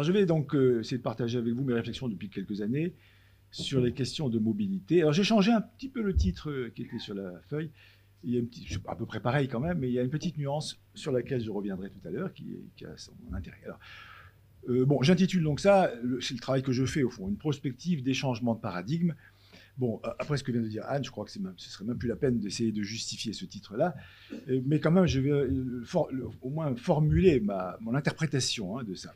Alors, je vais donc essayer de partager avec vous mes réflexions depuis quelques années sur les questions de mobilité. Alors, j'ai changé un petit peu le titre qui était sur la feuille. Il y a à peu près pareil quand même, mais il y a une petite nuance sur laquelle je reviendrai tout à l'heure qui a son intérêt. Alors, bon, j'intitule donc ça, c'est le travail que je fais au fond, une prospective des changements de paradigme. Bon, après ce que vient de dire Anne, je crois que ce serait même plus la peine d'essayer de justifier ce titre-là, mais quand même, je vais au moins formuler mon interprétation de ça.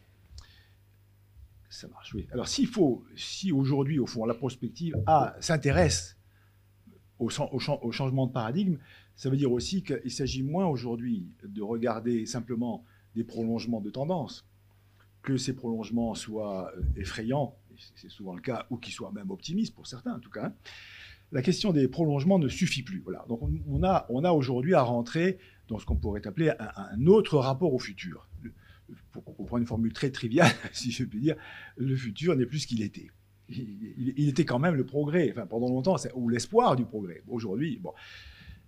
Ça marche, oui. Alors, si aujourd'hui, au fond, la prospective s'intéresse au changement de paradigme, ça veut dire aussi qu'il s'agit moins aujourd'hui de regarder simplement des prolongements de tendance, que ces prolongements soient effrayants, c'est souvent le cas, ou qu'ils soient même optimistes pour certains en tout cas. La question des prolongements ne suffit plus. Voilà. Donc on a aujourd'hui à rentrer dans ce qu'on pourrait appeler un autre rapport au futur. Pour prendre une formule très triviale, si je puis dire, le futur n'est plus ce qu'il était. Il était quand même le progrès, enfin pendant longtemps, ou l'espoir du progrès. Aujourd'hui, bon.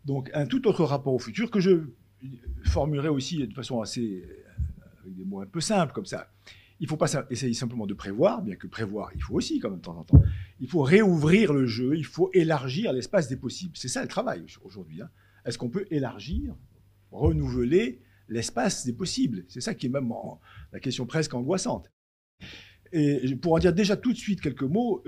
Donc un tout autre rapport au futur que je formulerai aussi de façon assez, avec des mots un peu simples comme ça. Il ne faut pas essayer simplement de prévoir, bien que prévoir, il faut aussi quand même de temps en temps. Il faut réouvrir le jeu, il faut élargir l'espace des possibles. C'est ça le travail aujourd'hui. Est-ce qu'on peut élargir, renouveler l'espace des possibles? C'est ça qui est même la question presque angoissante. Et pour en dire déjà tout de suite quelques mots,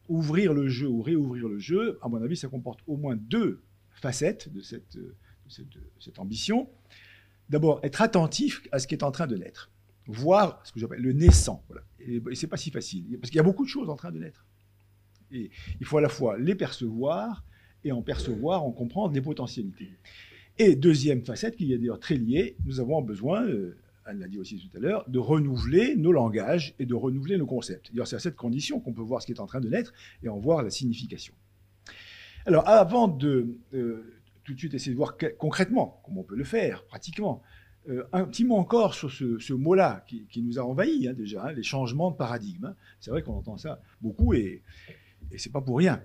ouvrir le jeu ou réouvrir le jeu, à mon avis, ça comporte au moins deux facettes de cette ambition. D'abord, être attentif à ce qui est en train de naître. Voir ce que j'appelle le naissant. Voilà. Et c'est pas si facile, parce qu'il y a beaucoup de choses en train de naître. Et il faut à la fois les percevoir, et en percevoir, en comprendre les potentialités. Et deuxième facette, qui est d'ailleurs très liée, nous avons besoin, Anne l'a dit aussi tout à l'heure, de renouveler nos langages et de renouveler nos concepts. D'ailleurs, c'est à cette condition qu'on peut voir ce qui est en train de naître et en voir la signification. Alors, avant de tout de suite essayer de voir concrètement comment on peut le faire, pratiquement, un petit mot encore sur ce mot-là qui nous a envahis déjà, les changements de paradigme. C'est vrai qu'on entend ça beaucoup et c'est pas pour rien.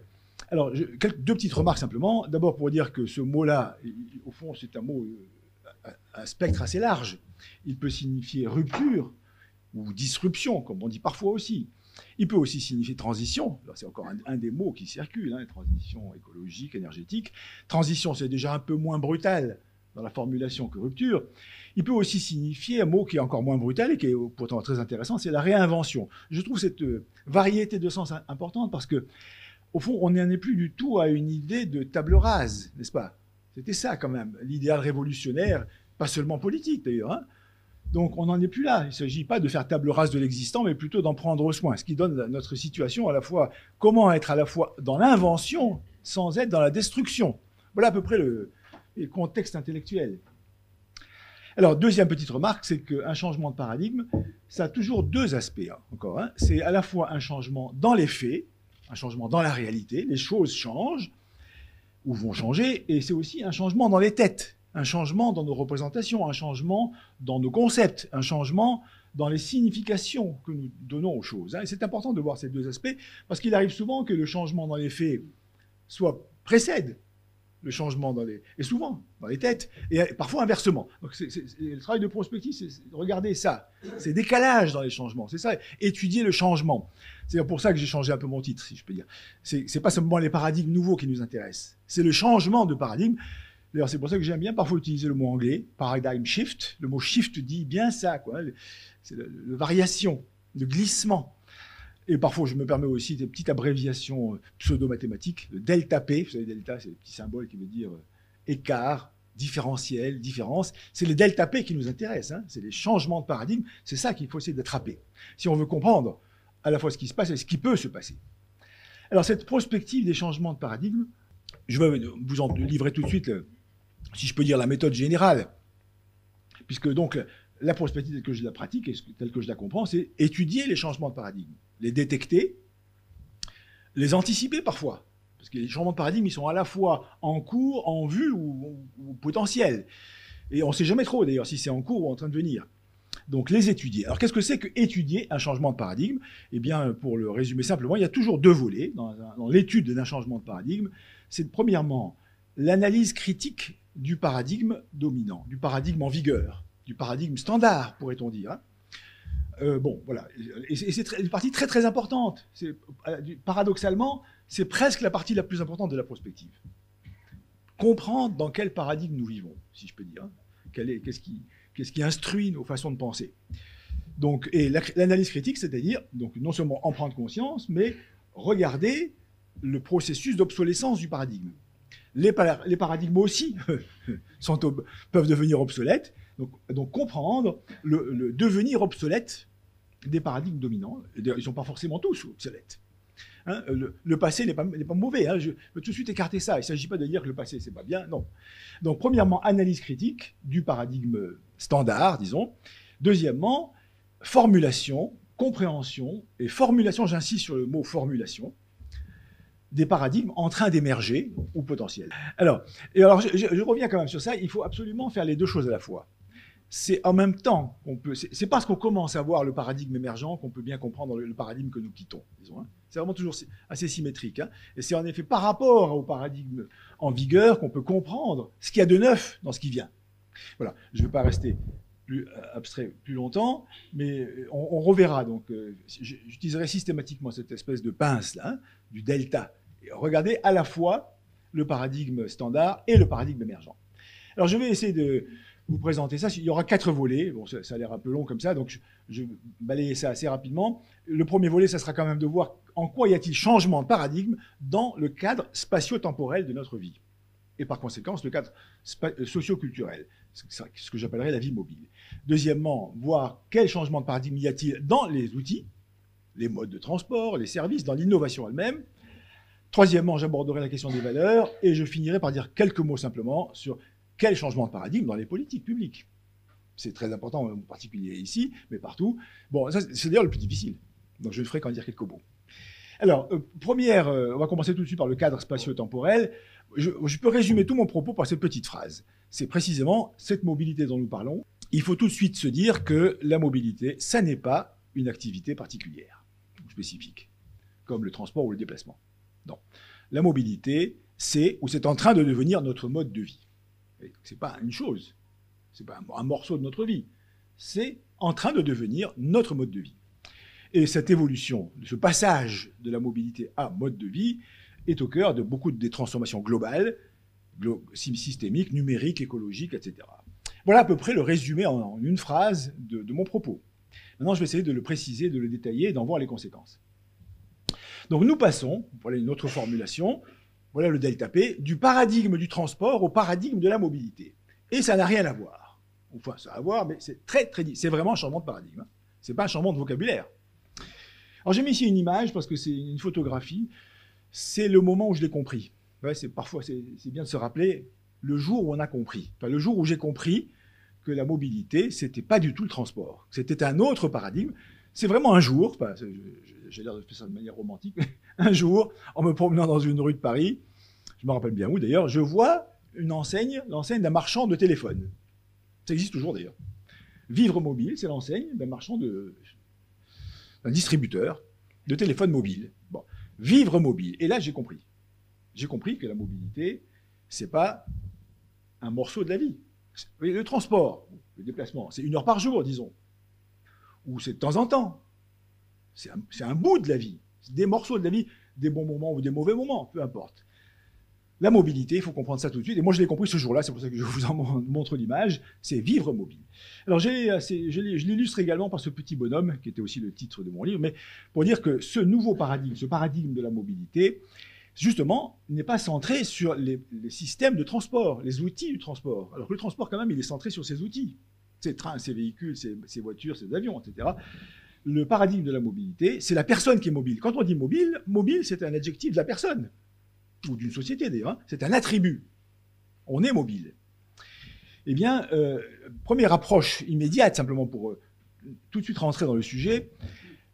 Alors, deux petites remarques simplement. D'abord pour dire que ce mot-là, au fond, c'est un mot, un spectre assez large. Il peut signifier rupture ou disruption, comme on dit parfois aussi. Il peut aussi signifier transition. C'est encore un des mots qui circulent, transition écologique, énergétique. Transition, c'est déjà un peu moins brutal dans la formulation que rupture. Il peut aussi signifier un mot qui est encore moins brutal et qui est pourtant très intéressant, c'est la réinvention. Je trouve cette variété de sens importante parce que, au fond, on n'en est plus du tout à une idée de table rase, n'est-ce pas? C'était ça quand même, l'idéal révolutionnaire, pas seulement politique d'ailleurs. Donc on n'en est plus là. Il ne s'agit pas de faire table rase de l'existant, mais plutôt d'en prendre soin. Ce qui donne notre situation à la fois, comment être à la fois dans l'invention sans être dans la destruction. Voilà à peu près le contexte intellectuel. Alors, deuxième petite remarque, c'est qu'un changement de paradigme, ça a toujours deux aspects encore. C'est à la fois un changement dans les faits, un changement dans la réalité, les choses changent ou vont changer, et c'est aussi un changement dans les têtes, un changement dans nos représentations, un changement dans nos concepts, un changement dans les significations que nous donnons aux choses. Et c'est important de voir ces deux aspects, parce qu'il arrive souvent que le changement dans les faits précède le changement et souvent dans les têtes, et parfois inversement. Donc le travail de prospective, c'est regarder ça, ces décalages dans les changements, c'est ça, étudier le changement. C'est pour ça que j'ai changé un peu mon titre, si je peux dire. C'est pas seulement les paradigmes nouveaux qui nous intéressent, c'est le changement de paradigme. D'ailleurs, c'est pour ça que j'aime bien parfois utiliser le mot anglais, paradigm shift. Le mot shift dit bien ça, quoi. C'est la variation, le glissement. Et parfois, je me permets aussi des petites abréviations pseudo-mathématiques. Le delta P, vous savez, delta, c'est le petit symbole qui veut dire écart, différentiel, différence. C'est les delta P qui nous intéressent. C'est les changements de paradigme. C'est ça qu'il faut essayer d'attraper. Si on veut comprendre à la fois ce qui se passe et ce qui peut se passer. Alors, cette prospective des changements de paradigme, je vais vous en livrer tout de suite, si je peux dire, la méthode générale. Puisque donc, la prospective telle que je la pratique et telle que je la comprends, c'est étudier les changements de paradigme, les détecter, les anticiper parfois. Parce que les changements de paradigme, ils sont à la fois en cours, en vue ou potentiels. Et on ne sait jamais trop, d'ailleurs, si c'est en cours ou en train de venir. Donc, les étudier. Alors, qu'est-ce que c'est que étudier un changement de paradigme? Eh bien, pour le résumer simplement, il y a toujours deux volets dans l'étude d'un changement de paradigme. C'est premièrement l'analyse critique du paradigme dominant, du paradigme en vigueur, du paradigme standard, pourrait-on dire. bon, voilà. Et c'est une partie très très importante. Paradoxalement, c'est presque la partie la plus importante de la prospective. Comprendre dans quel paradigme nous vivons, si je peux dire. Qu'est-ce qui instruit nos façons de penser. Donc, et l'analyse critique, c'est-à-dire donc non seulement en prendre conscience, mais regarder le processus d'obsolescence du paradigme. Les paradigmes aussi peuvent devenir obsolètes, donc comprendre le devenir obsolète des paradigmes dominants. Ils ne sont pas forcément tous obsolètes. Hein, le passé n'est pas mauvais. Hein, je veux tout de suite écarter ça. Il ne s'agit pas de dire que le passé, c'est pas bien. Non. Donc, premièrement, analyse critique du paradigme standard, disons. Deuxièmement, formulation, compréhension, et formulation, j'insiste sur le mot formulation, des paradigmes en train d'émerger ou potentiels. Alors, je reviens quand même sur ça. Il faut absolument faire les deux choses à la fois. C'est en même temps qu'on peut. C'est parce qu'on commence à voir le paradigme émergent qu'on peut bien comprendre le paradigme que nous quittons, disons. Hein. C'est vraiment toujours assez symétrique. Hein. Et c'est en effet par rapport au paradigme en vigueur qu'on peut comprendre ce qu'il y a de neuf dans ce qui vient. Voilà. Je ne vais pas rester plus abstrait plus longtemps, mais on reverra. Donc, j'utiliserai systématiquement cette espèce de pince là, hein, du delta. Et regardez à la fois le paradigme standard et le paradigme émergent. Alors, je vais essayer de vous présenter ça. Il y aura 4 volets. Bon, ça a l'air un peu long comme ça, donc je vais balayer ça assez rapidement. Le premier volet, ça sera quand même de voir en quoi y a-t-il changement de paradigme dans le cadre spatio-temporel de notre vie. Et par conséquent, le cadre socio-culturel, ce que j'appellerais la vie mobile. Deuxièmement, voir quel changement de paradigme y a-t-il dans les outils, les modes de transport, les services, dans l'innovation elle-même. Troisièmement, j'aborderai la question des valeurs et je finirai par dire quelques mots simplement sur quel changement de paradigme dans les politiques publiques. C'est très important, en particulier ici, mais partout. Bon, ça, c'est d'ailleurs le plus difficile. Donc, je ne ferai qu'en dire quelques mots. Alors, on va commencer tout de suite par le cadre spatio-temporel. Je peux résumer tout mon propos par cette petite phrase. C'est précisément cette mobilité dont nous parlons. Il faut tout de suite se dire que la mobilité, ça n'est pas une activité particulière, spécifique, comme le transport ou le déplacement. Non. La mobilité, c'est ou c'est en train de devenir notre mode de vie. Ce n'est pas une chose, ce n'est pas un morceau de notre vie. C'est en train de devenir notre mode de vie. Et cette évolution, ce passage de la mobilité à mode de vie est au cœur de beaucoup des transformations globales, systémiques, numériques, écologiques, etc. Voilà à peu près le résumé en une phrase de mon propos. Maintenant, je vais essayer de le préciser, de le détailler et d'en voir les conséquences. Donc nous passons, voilà une autre formulation, voilà le delta P, du paradigme du transport au paradigme de la mobilité. Et ça n'a rien à voir. Enfin, ça a à voir, mais c'est c'est vraiment un changement de paradigme. Hein. Ce n'est pas un changement de vocabulaire. Alors j'ai mis ici une image parce que c'est une photographie. C'est le moment où je l'ai compris. Ouais, parfois, c'est bien de se rappeler le jour où on a compris. Enfin, le jour où j'ai compris que la mobilité, c'était pas du tout le transport. C'était un autre paradigme. C'est vraiment un jour, enfin, j'ai l'air de faire ça de manière romantique, mais un jour, en me promenant dans une rue de Paris, je me rappelle bien où d'ailleurs, je vois l'enseigne d'un marchand de téléphone. Ça existe toujours d'ailleurs. Vivre Mobile, c'est l'enseigne d'un marchand d'un distributeur de téléphone mobile. Bon, Vivre Mobile. Et là, j'ai compris. J'ai compris que la mobilité, c'est pas un morceau de la vie. Le transport, le déplacement, c'est 1 heure par jour, disons. Ou c'est de temps en temps. C'est un bout de la vie. C'est des morceaux de la vie, des bons moments ou des mauvais moments, peu importe. La mobilité, il faut comprendre ça tout de suite. Et moi, je l'ai compris ce jour-là, c'est pour ça que je vous en montre l'image. C'est Vivre Mobile. Alors, je l'illustre également par ce petit bonhomme, qui était aussi le titre de mon livre, mais pour dire que ce nouveau paradigme, ce paradigme de la mobilité, justement, n'est pas centré sur les systèmes de transport, les outils du transport. Alors que le transport, quand même, il est centré sur ces outils. Ces trains, ces véhicules, ces voitures, ces avions, etc. Le paradigme de la mobilité, c'est la personne qui est mobile. Quand on dit mobile, mobile, c'est un adjectif de la personne, ou d'une société d'ailleurs, hein. C'est un attribut. On est mobile. Eh bien, première approche immédiate, simplement pour tout de suite rentrer dans le sujet,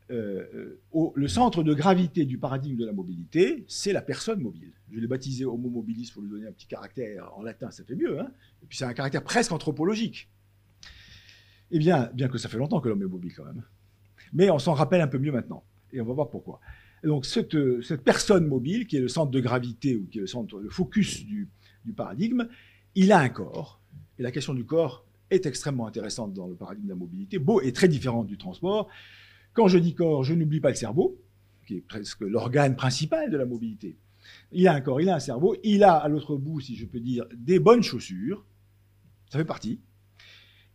le centre de gravité du paradigme de la mobilité, c'est la personne mobile. Je l'ai baptisé homo mobilis pour lui donner un petit caractère, en latin ça fait mieux, hein. Et puis c'est un caractère presque anthropologique. Eh bien que ça fait longtemps que l'homme est mobile quand même. Mais on s'en rappelle un peu mieux maintenant. Et on va voir pourquoi. Et donc cette personne mobile, qui est le centre de gravité, ou qui est le focus du paradigme, il a un corps. Et la question du corps est extrêmement intéressante dans le paradigme de la mobilité, beau et très différente du transport. Quand je dis corps, je n'oublie pas le cerveau, qui est presque l'organe principal de la mobilité. Il a un corps, il a un cerveau, il a à l'autre bout, si je peux dire, des bonnes chaussures, ça fait partie,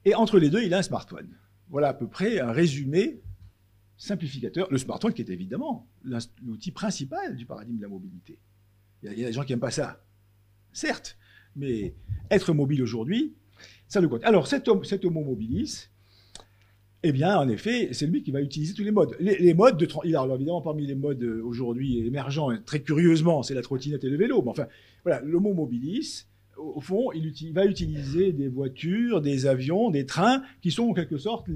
et entre les deux, il a un smartphone. Voilà à peu près un résumé simplificateur. Le smartphone qui est évidemment l'outil principal du paradigme de la mobilité. Il y a des gens qui n'aiment pas ça, certes, mais être mobile aujourd'hui, ça le compte. Alors cet homo mobilis, eh bien, en effet, c'est lui qui va utiliser tous les modes. Les modes de alors évidemment, parmi les modes aujourd'hui émergents, très curieusement, c'est la trottinette et le vélo. Mais enfin, voilà, l'homo mobilis, au fond, il va utiliser des voitures, des avions, des trains, qui sont en quelque sorte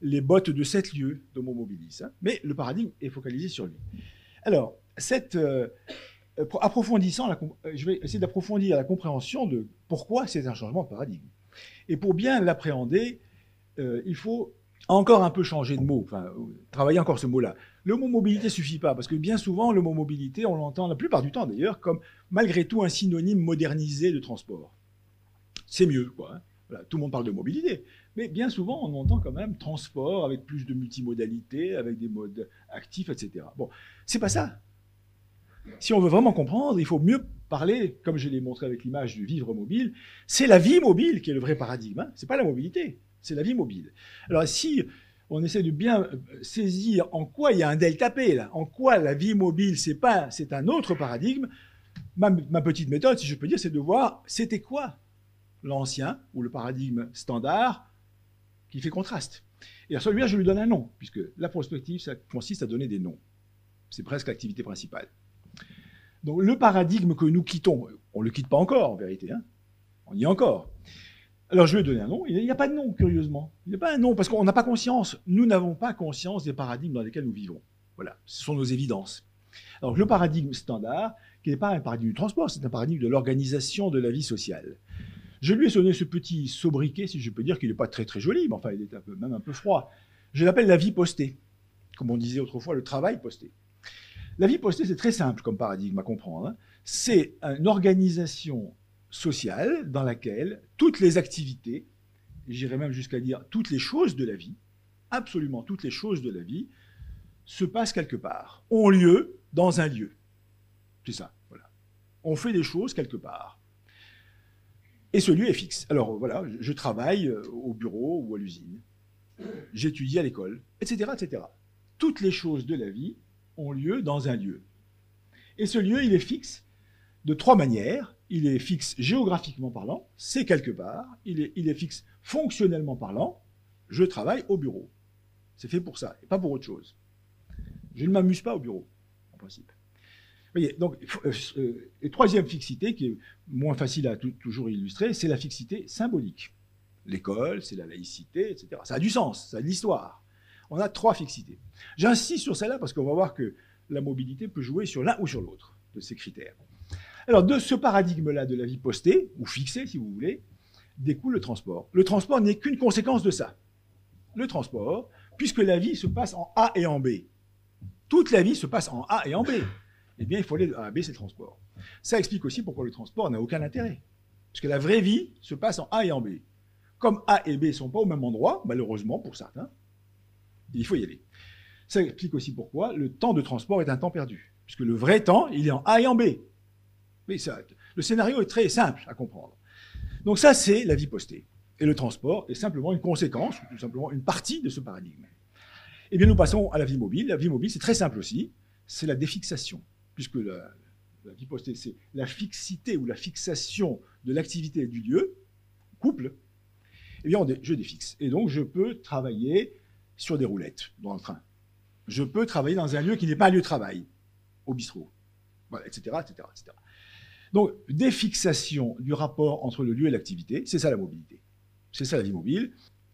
les bottes de 7 lieues d'homo mobilis. Hein. Mais le paradigme est focalisé sur lui. Alors, approfondissant, je vais essayer d'approfondir la compréhension de pourquoi c'est un changement de paradigme. Et pour bien l'appréhender, il faut encore un peu changer de mot, enfin, travailler encore ce mot-là. Le mot mobilité ne suffit pas, parce que bien souvent, le mot mobilité, on l'entend la plupart du temps d'ailleurs, comme malgré tout un synonyme modernisé de transport. C'est mieux, quoi. Hein. Voilà, tout le monde parle de mobilité, mais bien souvent, on entend quand même transport avec plus de multimodalité, avec des modes actifs, etc. Bon, c'est pas ça. Si on veut vraiment comprendre, il faut mieux parler, comme je l'ai montré avec l'image du vivre mobile, c'est la vie mobile qui est le vrai paradigme, hein. C'est pas la mobilité. C'est la vie mobile. Alors, si on essaie de bien saisir en quoi il y a un delta P, là, en quoi la vie mobile, c'est un autre paradigme, ma petite méthode, si je peux dire, c'est de voir c'était quoi l'ancien ou le paradigme standard qui fait contraste. Et à celui-là, je lui donne un nom, puisque la prospective, ça consiste à donner des noms. C'est presque l'activité principale. Donc, le paradigme que nous quittons, on ne le quitte pas encore, en vérité, hein, on y est encore. Alors, je vais donner un nom. Il n'y a pas de nom, curieusement. Il n'y a pas un nom, parce qu'on n'a pas conscience. Nous n'avons pas conscience des paradigmes dans lesquels nous vivons. Voilà, ce sont nos évidences. Alors, le paradigme standard, qui n'est pas un paradigme du transport, c'est un paradigme de l'organisation de la vie sociale. Je lui ai sonné ce petit sobriquet, si je peux dire, qu'il n'est pas très très joli, mais enfin, il est même un peu froid. Je l'appelle la vie postée. Comme on disait autrefois, le travail posté. La vie postée, c'est très simple comme paradigme à comprendre. Hein. C'est une organisation sociale dans laquelle toutes les activités, j'irais même jusqu'à dire toutes les choses de la vie, absolument toutes les choses de la vie, se passent quelque part, ont lieu dans un lieu. C'est ça, voilà. On fait des choses quelque part. Et ce lieu est fixe. Alors voilà, je travaille au bureau ou à l'usine, j'étudie à l'école, etc., etc. Toutes les choses de la vie ont lieu dans un lieu. Et ce lieu, il est fixe de 3 manières. Il est fixe géographiquement parlant, c'est quelque part. Il est fixe fonctionnellement parlant, je travaille au bureau. C'est fait pour ça, et pas pour autre chose. Je ne m'amuse pas au bureau, en principe. Vous voyez, donc, et troisième fixité, qui est moins facile à toujours illustrer, c'est la fixité symbolique. L'école, c'est la laïcité, etc. Ça a du sens, ça a de l'histoire. On a 3 fixités. J'insiste sur celle-là parce qu'on va voir que la mobilité peut jouer sur l'un ou sur l'autre de ces critères. Alors, de ce paradigme-là de la vie postée, ou fixée, si vous voulez, découle le transport. Le transport n'est qu'une conséquence de ça. Le transport, puisque la vie se passe en A et en B. Toute la vie se passe en A et en B. Eh bien, il faut aller de A à B, c'est le transport. Ça explique aussi pourquoi le transport n'a aucun intérêt. Parce que la vraie vie se passe en A et en B. Comme A et B ne sont pas au même endroit, malheureusement pour certains, il faut y aller. Ça explique aussi pourquoi le temps de transport est un temps perdu. Puisque le vrai temps, il est en A et en B. Mais ça, le scénario est très simple à comprendre. Donc ça, c'est la vie postée. Et le transport est simplement une conséquence, ou tout simplement une partie de ce paradigme. Eh bien, nous passons à la vie mobile. La vie mobile, c'est très simple aussi. C'est la défixation. Puisque la vie postée, c'est la fixité ou la fixation de l'activité et du lieu, couple. Eh bien, je défixe. Et donc, je peux travailler sur des roulettes, dans le train. Je peux travailler dans un lieu qui n'est pas un lieu de travail, au bistrot, voilà, etc., etc., etc. Donc, défixation du rapport entre le lieu et l'activité, c'est ça la mobilité. C'est ça la vie mobile.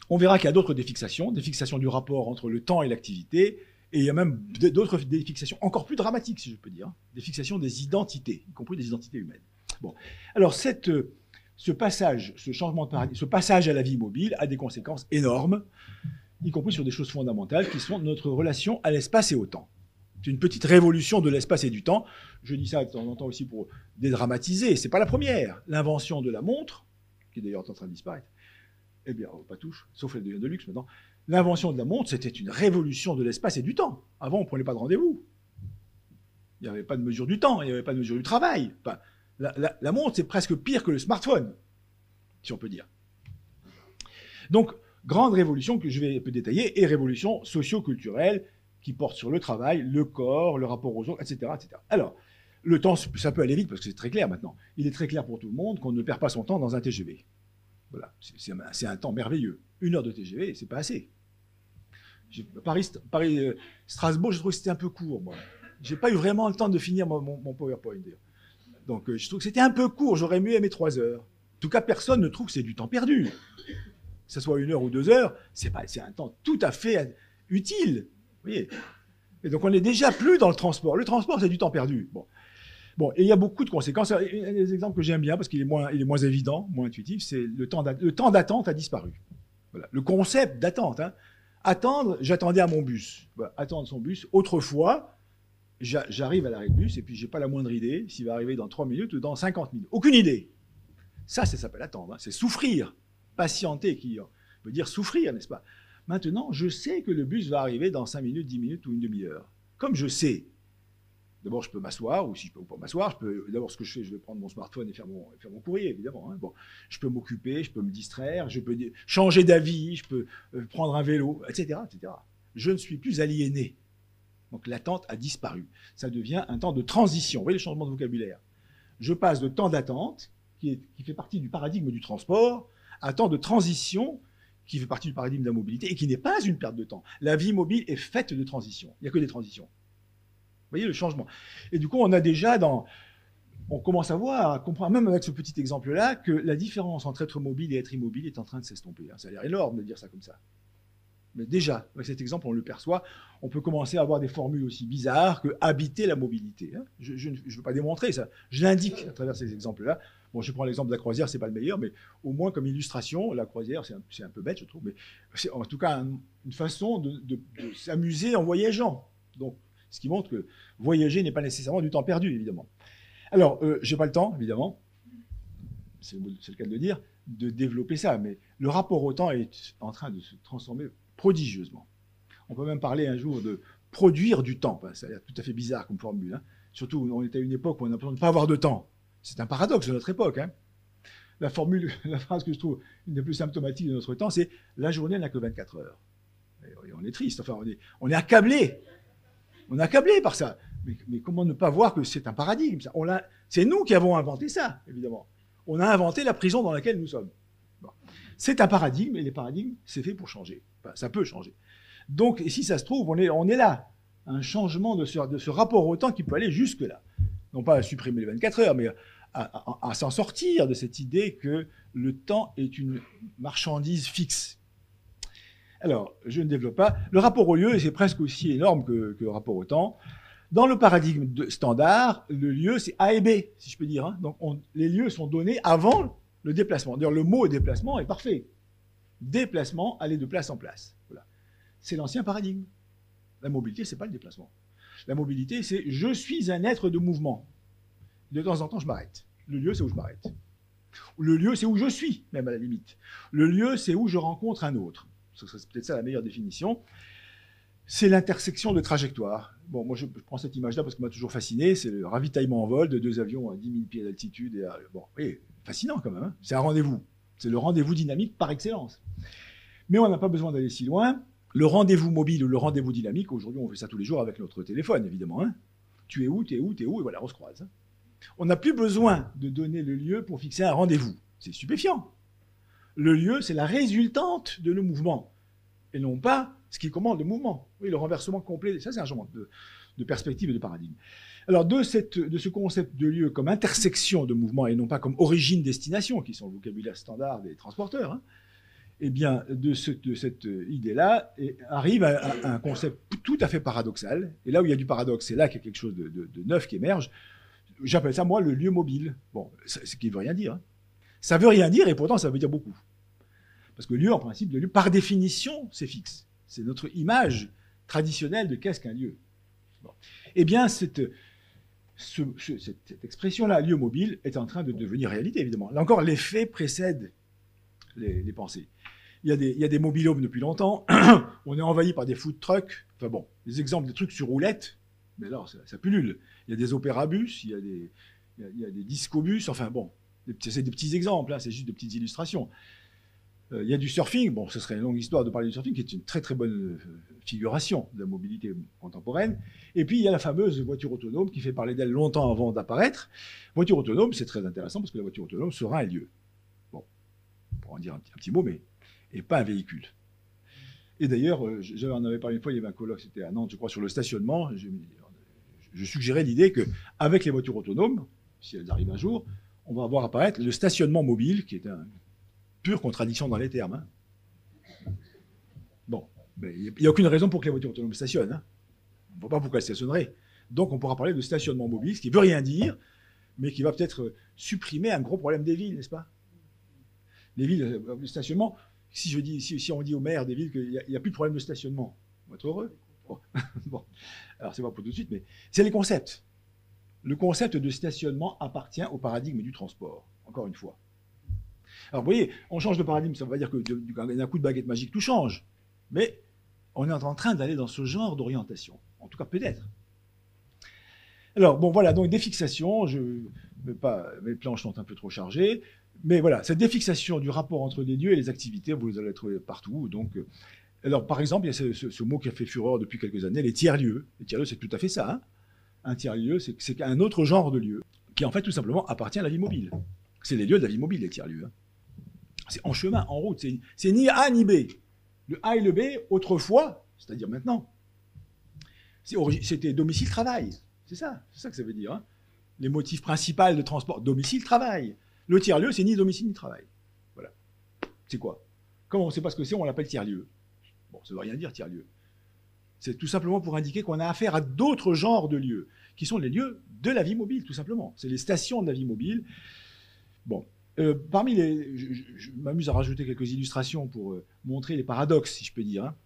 On verra qu'il y a d'autres défixations du rapport entre le temps et l'activité, et il y a même d'autres défixations encore plus dramatiques, si je peux dire, des fixations des identités, y compris des identités humaines. Bon, alors ce passage, ce changement de paradigme, ce passage à la vie mobile a des conséquences énormes, y compris sur des choses fondamentales qui sont notre relation à l'espace et au temps. C'est une petite révolution de l'espace et du temps. Je dis ça de temps en temps aussi pour dédramatiser. C'est pas la première. L'invention de la montre, qui est d'ailleurs en train de disparaître, Eh bien, pas touche, sauf les deviens de luxe maintenant. L'invention de la montre, c'était une révolution de l'espace et du temps. Avant, on ne prenait pas de rendez-vous. Il n'y avait pas de mesure du temps, il n'y avait pas de mesure du travail. Enfin, la montre, c'est presque pire que le smartphone, si on peut dire. Donc, grande révolution que je vais un peu détailler, et révolution socio-culturelle qui porte sur le travail, le corps, le rapport aux autres, etc., etc. Alors, le temps, ça peut aller vite parce que c'est très clair maintenant. Il est très clair pour tout le monde qu'on ne perd pas son temps dans un TGV. Voilà, c'est un temps merveilleux. 1 heure de TGV, c'est pas assez. Paris-Strasbourg, je trouve que c'était un peu court, moi. J'ai pas eu vraiment le temps de finir mon PowerPoint, d'ailleurs. Donc, je trouve que c'était un peu court. J'aurais mieux aimé 3 heures. En tout cas, personne ne trouve que c'est du temps perdu. Que ce soit 1 heure ou 2 heures, c'est un temps tout à fait utile. Vous voyez. Et donc, on n'est déjà plus dans le transport. Le transport, c'est du temps perdu. Bon, et il y a beaucoup de conséquences. Un des exemples que j'aime bien, parce qu'il est moins évident, moins intuitif, c'est le temps d'attente a disparu. Voilà. Le concept d'attente. Hein. Attendre, j'attendais à mon bus. Voilà. Attendre son bus. Autrefois, j'arrive à l'arrêt de bus et puis j'ai pas la moindre idée s'il va arriver dans 3 minutes ou dans 50 minutes. Aucune idée. Ça s'appelle attendre. Hein. C'est souffrir. Patienter, qui veut dire souffrir, n'est-ce pas? Maintenant, je sais que le bus va arriver dans 5 minutes, 10 minutes ou une demi-heure. Comme je sais, d'abord, je peux m'asseoir, ou si je peux pas m'asseoir, d'abord, ce que je fais, je vais prendre mon smartphone et faire mon courrier, évidemment. Hein. Bon, je peux m'occuper, je peux me distraire, je peux changer d'avis, je peux prendre un vélo, etc., etc. Je ne suis plus aliéné. Donc, l'attente a disparu. Ça devient un temps de transition. Vous voyez le changement de vocabulaire. Je passe de temps d'attente, qui fait partie du paradigme du transport, à temps de transition, qui fait partie du paradigme de la mobilité, et qui n'est pas une perte de temps. La vie mobile est faite de transitions. Il n'y a que des transitions. Vous voyez le changement. Et du coup, on commence à voir, à comprendre, même avec ce petit exemple-là, que la différence entre être mobile et être immobile est en train de s'estomper. Ça a l'air énorme de dire ça comme ça. Mais déjà, avec cet exemple, on le perçoit, on peut commencer à avoir des formules aussi bizarres que habiter la mobilité. Hein. Je ne veux pas démontrer ça, je l'indique à travers ces exemples-là. Bon, je prends l'exemple de la croisière, c'est pas le meilleur, mais au moins comme illustration, la croisière, c'est un peu bête, je trouve, mais c'est en tout cas une façon de s'amuser en voyageant. Donc, ce qui montre que voyager n'est pas nécessairement du temps perdu, évidemment. Alors, j'ai pas le temps, évidemment, c'est le cas de le dire, de développer ça, mais le rapport au temps est en train de se transformer prodigieusement. On peut même parler un jour de produire du temps. Ça a l'air tout à fait bizarre comme formule. Hein. Surtout, on est à une époque où on a l'impression de ne pas avoir de temps. C'est un paradoxe de notre époque. Hein. La phrase que je trouve une des plus symptomatiques de notre temps, c'est « la journée n'a que 24 heures ». Et on est triste, enfin, on est accablé. On est accablé par ça. Mais comment ne pas voir que c'est un paradigme ça. C'est nous qui avons inventé ça, évidemment. On a inventé la prison dans laquelle nous sommes. Bon. C'est un paradigme, et les paradigmes, c'est fait pour changer. Enfin, ça peut changer. Donc, et si ça se trouve, on est là. Un changement de ce rapport au temps qui peut aller jusque-là. Non pas à supprimer les 24 heures, mais à s'en sortir de cette idée que le temps est une marchandise fixe. Alors, je ne développe pas. Le rapport au lieu, c'est presque aussi énorme que le rapport au temps. Dans le paradigme standard, le lieu, c'est A et B, si je peux dire. Hein. Donc, les lieux sont donnés avant le déplacement. D'ailleurs, le mot déplacement est parfait. Déplacement, aller de place en place. Voilà. C'est l'ancien paradigme. La mobilité, c'est pas le déplacement. La mobilité, c'est je suis un être de mouvement. De temps en temps, je m'arrête. Le lieu, c'est où je m'arrête. Le lieu, c'est où je suis, même à la limite. Le lieu, c'est où je rencontre un autre. C'est peut-être ça la meilleure définition. C'est l'intersection de trajectoires. Bon, moi, je prends cette image-là parce que m'a toujours fasciné. C'est le ravitaillement en vol de 2 avions à 10 000 pieds d'altitude. Bon, oui, fascinant quand même. Hein. C'est un rendez-vous. C'est le rendez-vous dynamique par excellence. Mais on n'a pas besoin d'aller si loin. Le rendez-vous mobile ou le rendez-vous dynamique, aujourd'hui, on fait ça tous les jours avec notre téléphone, évidemment. Hein. Tu es où, tu es où, tu es où, et voilà, on se croise. Hein. On n'a plus besoin de donner le lieu pour fixer un rendez-vous. C'est stupéfiant. Le lieu, c'est la résultante de nos mouvements, et non pas ce qui commande le mouvement. Oui, le renversement complet, ça c'est un changement de perspective et de paradigme. Alors de ce concept de lieu comme intersection de mouvements et non pas comme origine-destination, qui sont le vocabulaire standard des transporteurs, hein, eh bien de cette idée-là arrive à un concept tout à fait paradoxal. Et là où il y a du paradoxe, c'est là qu'il y a quelque chose de neuf qui émerge. J'appelle ça, moi, le lieu mobile. Bon, ce qui ne veut rien dire. Hein. Ça ne veut rien dire et pourtant ça veut dire beaucoup. Parce que lieu, en principe, le lieu, par définition, c'est fixe. C'est notre image traditionnelle de qu'est-ce qu'un lieu. Bon. Eh bien, cette expression-là, lieu mobile, est en train de devenir réalité, évidemment. Là encore, les faits précèdent les pensées. il y a des mobilhomes depuis longtemps. On est envahi par des food trucks. Enfin bon, des exemples de trucs sur roulettes. Mais alors, ça pullule. Il y a des opérabus, il y a des discobus. Enfin bon, c'est des petits exemples, hein, c'est juste de petites illustrations. Il y a du surfing. Bon, ce serait une longue histoire de parler du surfing, qui est une très très bonne figuration de la mobilité contemporaine. Et puis, il y a la fameuse voiture autonome qui fait parler d'elle longtemps avant d'apparaître. Voiture autonome, c'est très intéressant parce que la voiture autonome sera un lieu. Bon, pour en dire un petit mot, mais et pas un véhicule. Et d'ailleurs, j'en avais parlé une fois, il y avait un colloque, c'était à Nantes, je crois, sur le stationnement. Je suggérais l'idée qu'avec les voitures autonomes, si elles arrivent un jour, on va voir apparaître le stationnement mobile, qui est une pure contradiction dans les termes. Hein. Bon, mais il n'y a aucune raison pour que les voitures autonomes stationnent. Hein. On ne voit pas pourquoi elles stationneraient. Donc on pourra parler de stationnement mobile, ce qui ne veut rien dire, mais qui va peut-être supprimer un gros problème des villes, n'est-ce pas? Les villes, le stationnement, si on dit aux maires des villes qu'il n'y a plus de problème de stationnement, on va être heureux. Bon. Bon. Alors c'est pas pour tout de suite, mais c'est les concepts. Le concept de stationnement appartient au paradigme du transport, encore une fois. Alors vous voyez, on change de paradigme, ça ne veut pas dire que d'un coup de baguette magique tout change, mais on est en train d'aller dans ce genre d'orientation, en tout cas peut-être. Alors bon voilà, donc des fixations, mes planches sont un peu trop chargées, mais voilà, cette défixation du rapport entre les lieux et les activités, vous allez trouver partout. Donc, alors par exemple, il y a ce mot qui a fait fureur depuis quelques années, les tiers-lieux. Les tiers-lieux, c'est tout à fait ça. Hein. Un tiers-lieu, c'est un autre genre de lieu, qui en fait tout simplement appartient à la vie mobile. C'est les lieux de la vie mobile, les tiers-lieux. Hein. C'est en chemin, en route, c'est ni A ni B. Le A et le B, autrefois, c'est-à-dire maintenant, c'était domicile-travail. C'est ça que ça veut dire. Hein. Les motifs principaux de transport, domicile-travail. Le tiers-lieu, c'est ni domicile ni travail. Voilà. C'est quoi? Comme on ne sait pas ce que c'est, on l'appelle tiers-lieu. Bon, ça ne veut rien dire, tiers-lieu. C'est tout simplement pour indiquer qu'on a affaire à d'autres genres de lieux, qui sont les lieux de la vie mobile, tout simplement. C'est les stations de la vie mobile. Bon. Parmi les... Je m'amuse à rajouter quelques illustrations pour montrer les paradoxes, si je peux dire. Hein.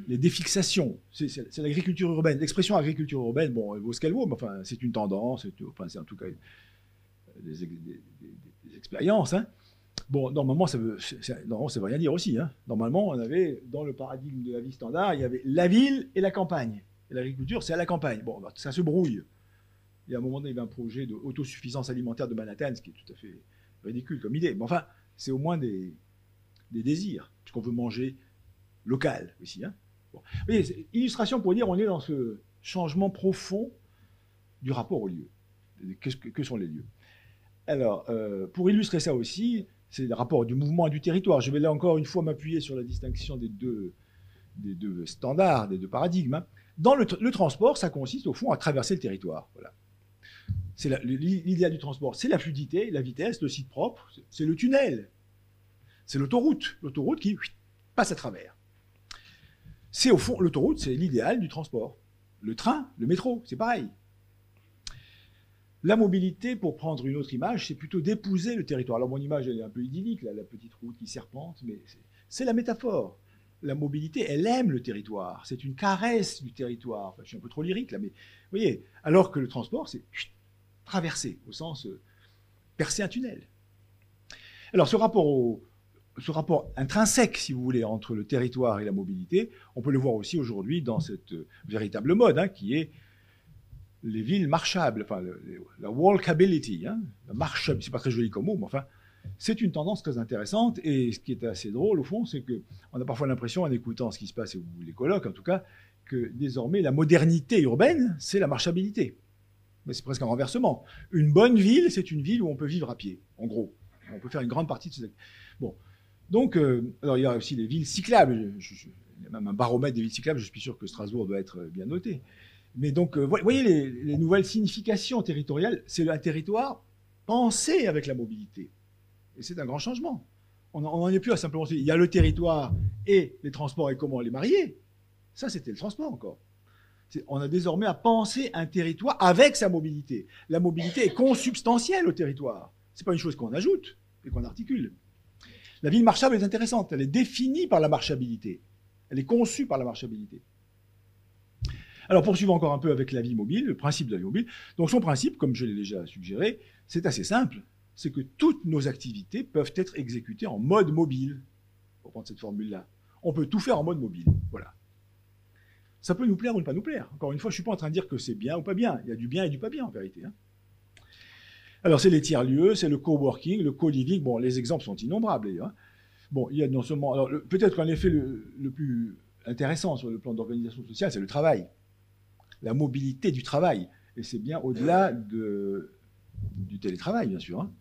Les défixations, c'est l'agriculture urbaine. L'expression agriculture urbaine, bon, elle vaut ce qu'elle vaut, mais enfin, c'est une tendance, c'est en tout cas des expériences. Hein. Bon, normalement, ça veut rien dire aussi. Hein. Normalement, on avait, dans le paradigme de la vie standard, il y avait la ville et la campagne. Et l'agriculture, c'est à la campagne. Bon, ça se brouille. Il y a un moment donné, il y avait un projet d'autosuffisance alimentaire de Manhattan, ce qui est tout à fait ridicule comme idée. Mais enfin, c'est au moins des désirs, puisqu'on veut manger local aussi. Hein. Bon. Vous voyez, illustration pour dire on est dans ce changement profond du rapport aux lieux. Que sont les lieux? Alors, pour illustrer ça aussi, c'est le rapport du mouvement et du territoire. Je vais là encore une fois m'appuyer sur la distinction des deux standards, des deux paradigmes. Hein. Dans le transport, ça consiste au fond à traverser le territoire. Voilà. L'idéal du transport, c'est la fluidité, la vitesse, le site propre, c'est le tunnel, c'est l'autoroute qui passe à travers. C'est au fond, l'autoroute, c'est l'idéal du transport. Le train, le métro, c'est pareil. La mobilité, pour prendre une autre image, c'est plutôt d'épouser le territoire. Alors mon image, elle est un peu idyllique, là, la petite route qui serpente, mais c'est la métaphore. La mobilité, elle aime le territoire. C'est une caresse du territoire. Enfin, je suis un peu trop lyrique là, mais vous voyez. Alors que le transport, c'est traverser, au sens percer un tunnel. Alors ce rapport intrinsèque, si vous voulez, entre le territoire et la mobilité, on peut le voir aussi aujourd'hui dans cette véritable mode, hein, qui est les villes marchables, enfin la walkability, hein, la marchabilité, c'est pas très joli comme mot, mais enfin, c'est une tendance très intéressante. Et ce qui est assez drôle, au fond, c'est qu'on a parfois l'impression, en écoutant ce qui se passe, ou les colloques en tout cas, que désormais la modernité urbaine, c'est la marchabilité. Mais c'est presque un renversement. Une bonne ville, c'est une ville où on peut vivre à pied, en gros. On peut faire une grande partie de ces... Bon. Donc, alors il y a aussi les villes cyclables. Il y a même un baromètre des villes cyclables, je suis sûr que Strasbourg doit être bien noté. Mais donc, vous voyez les nouvelles significations territoriales, c'est un territoire pensé avec la mobilité. Et c'est un grand changement. On n'en est plus à simplement dire, il y a le territoire et les transports et comment les marier. Ça, c'était le transport encore. On a désormais à penser un territoire avec sa mobilité. La mobilité est consubstantielle au territoire. Ce n'est pas une chose qu'on ajoute et qu'on articule. La ville marchable est intéressante. Elle est définie par la marchabilité. Elle est conçue par la marchabilité. Alors, poursuivons encore un peu avec la vie mobile, le principe de la vie mobile. Donc, son principe, comme je l'ai déjà suggéré, c'est assez simple. C'est que toutes nos activités peuvent être exécutées en mode mobile. Bon. pour prendre cette formule-là. On peut tout faire en mode mobile. Voilà. Ça peut nous plaire ou ne pas nous plaire. Encore une fois, je ne suis pas en train de dire que c'est bien ou pas bien. Il y a du bien et du pas bien, en vérité. Hein. Alors, c'est les tiers-lieux, c'est le coworking, le co-living. Bon, les exemples sont innombrables, d'ailleurs. Hein. Bon, il y a non seulement... Alors, peut-être qu'en effet, le plus intéressant sur le plan d'organisation sociale, c'est le travail. La mobilité du travail. Et c'est bien au-delà du télétravail, bien sûr. Hein.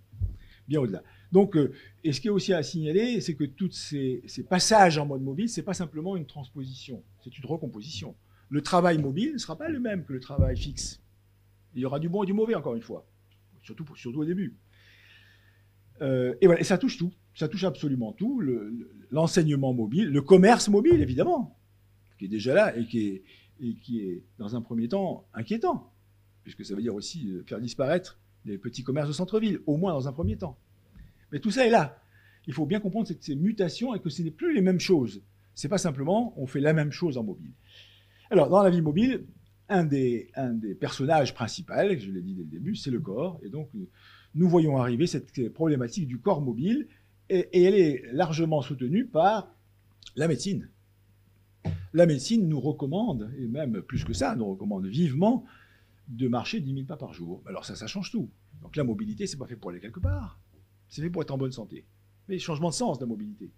Bien au-delà. Donc, et ce qui est aussi à signaler, c'est que tous ces passages en mode mobile, ce n'est pas simplement une transposition, c'est une recomposition. Le travail mobile ne sera pas le même que le travail fixe. Il y aura du bon et du mauvais, encore une fois, surtout au début. Et voilà, et ça touche tout, ça touche absolument tout, l'enseignement mobile, le commerce mobile, évidemment, qui est déjà là et qui est, dans un premier temps, inquiétant, puisque ça veut dire aussi faire disparaître les petits commerces de centre-ville, au moins dans un premier temps. Mais tout ça est là. Il faut bien comprendre ces mutations et que ce n'est plus les mêmes choses. Ce n'est pas simplement on fait la même chose en mobile. Alors, dans la vie mobile, un des personnages principaux, je l'ai dit dès le début, c'est le corps. Et donc, nous voyons arriver cette problématique du corps mobile et elle est largement soutenue par la médecine. La médecine nous recommande, et même plus que ça, nous recommande vivement de marcher 10 000 pas par jour. Alors ça change tout. Donc la mobilité, ce n'est pas fait pour aller quelque part. C'est fait pour être en bonne santé. Mais changement de sens de la mobilité.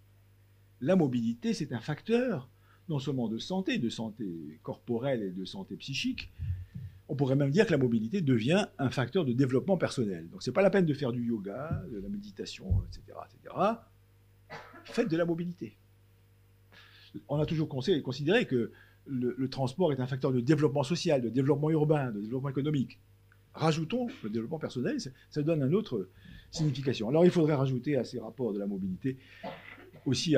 La mobilité, c'est un facteur non seulement de santé corporelle et de santé psychique. On pourrait même dire que la mobilité devient un facteur de développement personnel. Donc ce n'est pas la peine de faire du yoga, de la méditation, etc. Faites de la mobilité. On a toujours considéré que le transport est un facteur de développement social, de développement urbain, de développement économique. Rajoutons le développement personnel, ça donne une autre signification. Alors il faudrait rajouter à ces rapports de la mobilité aussi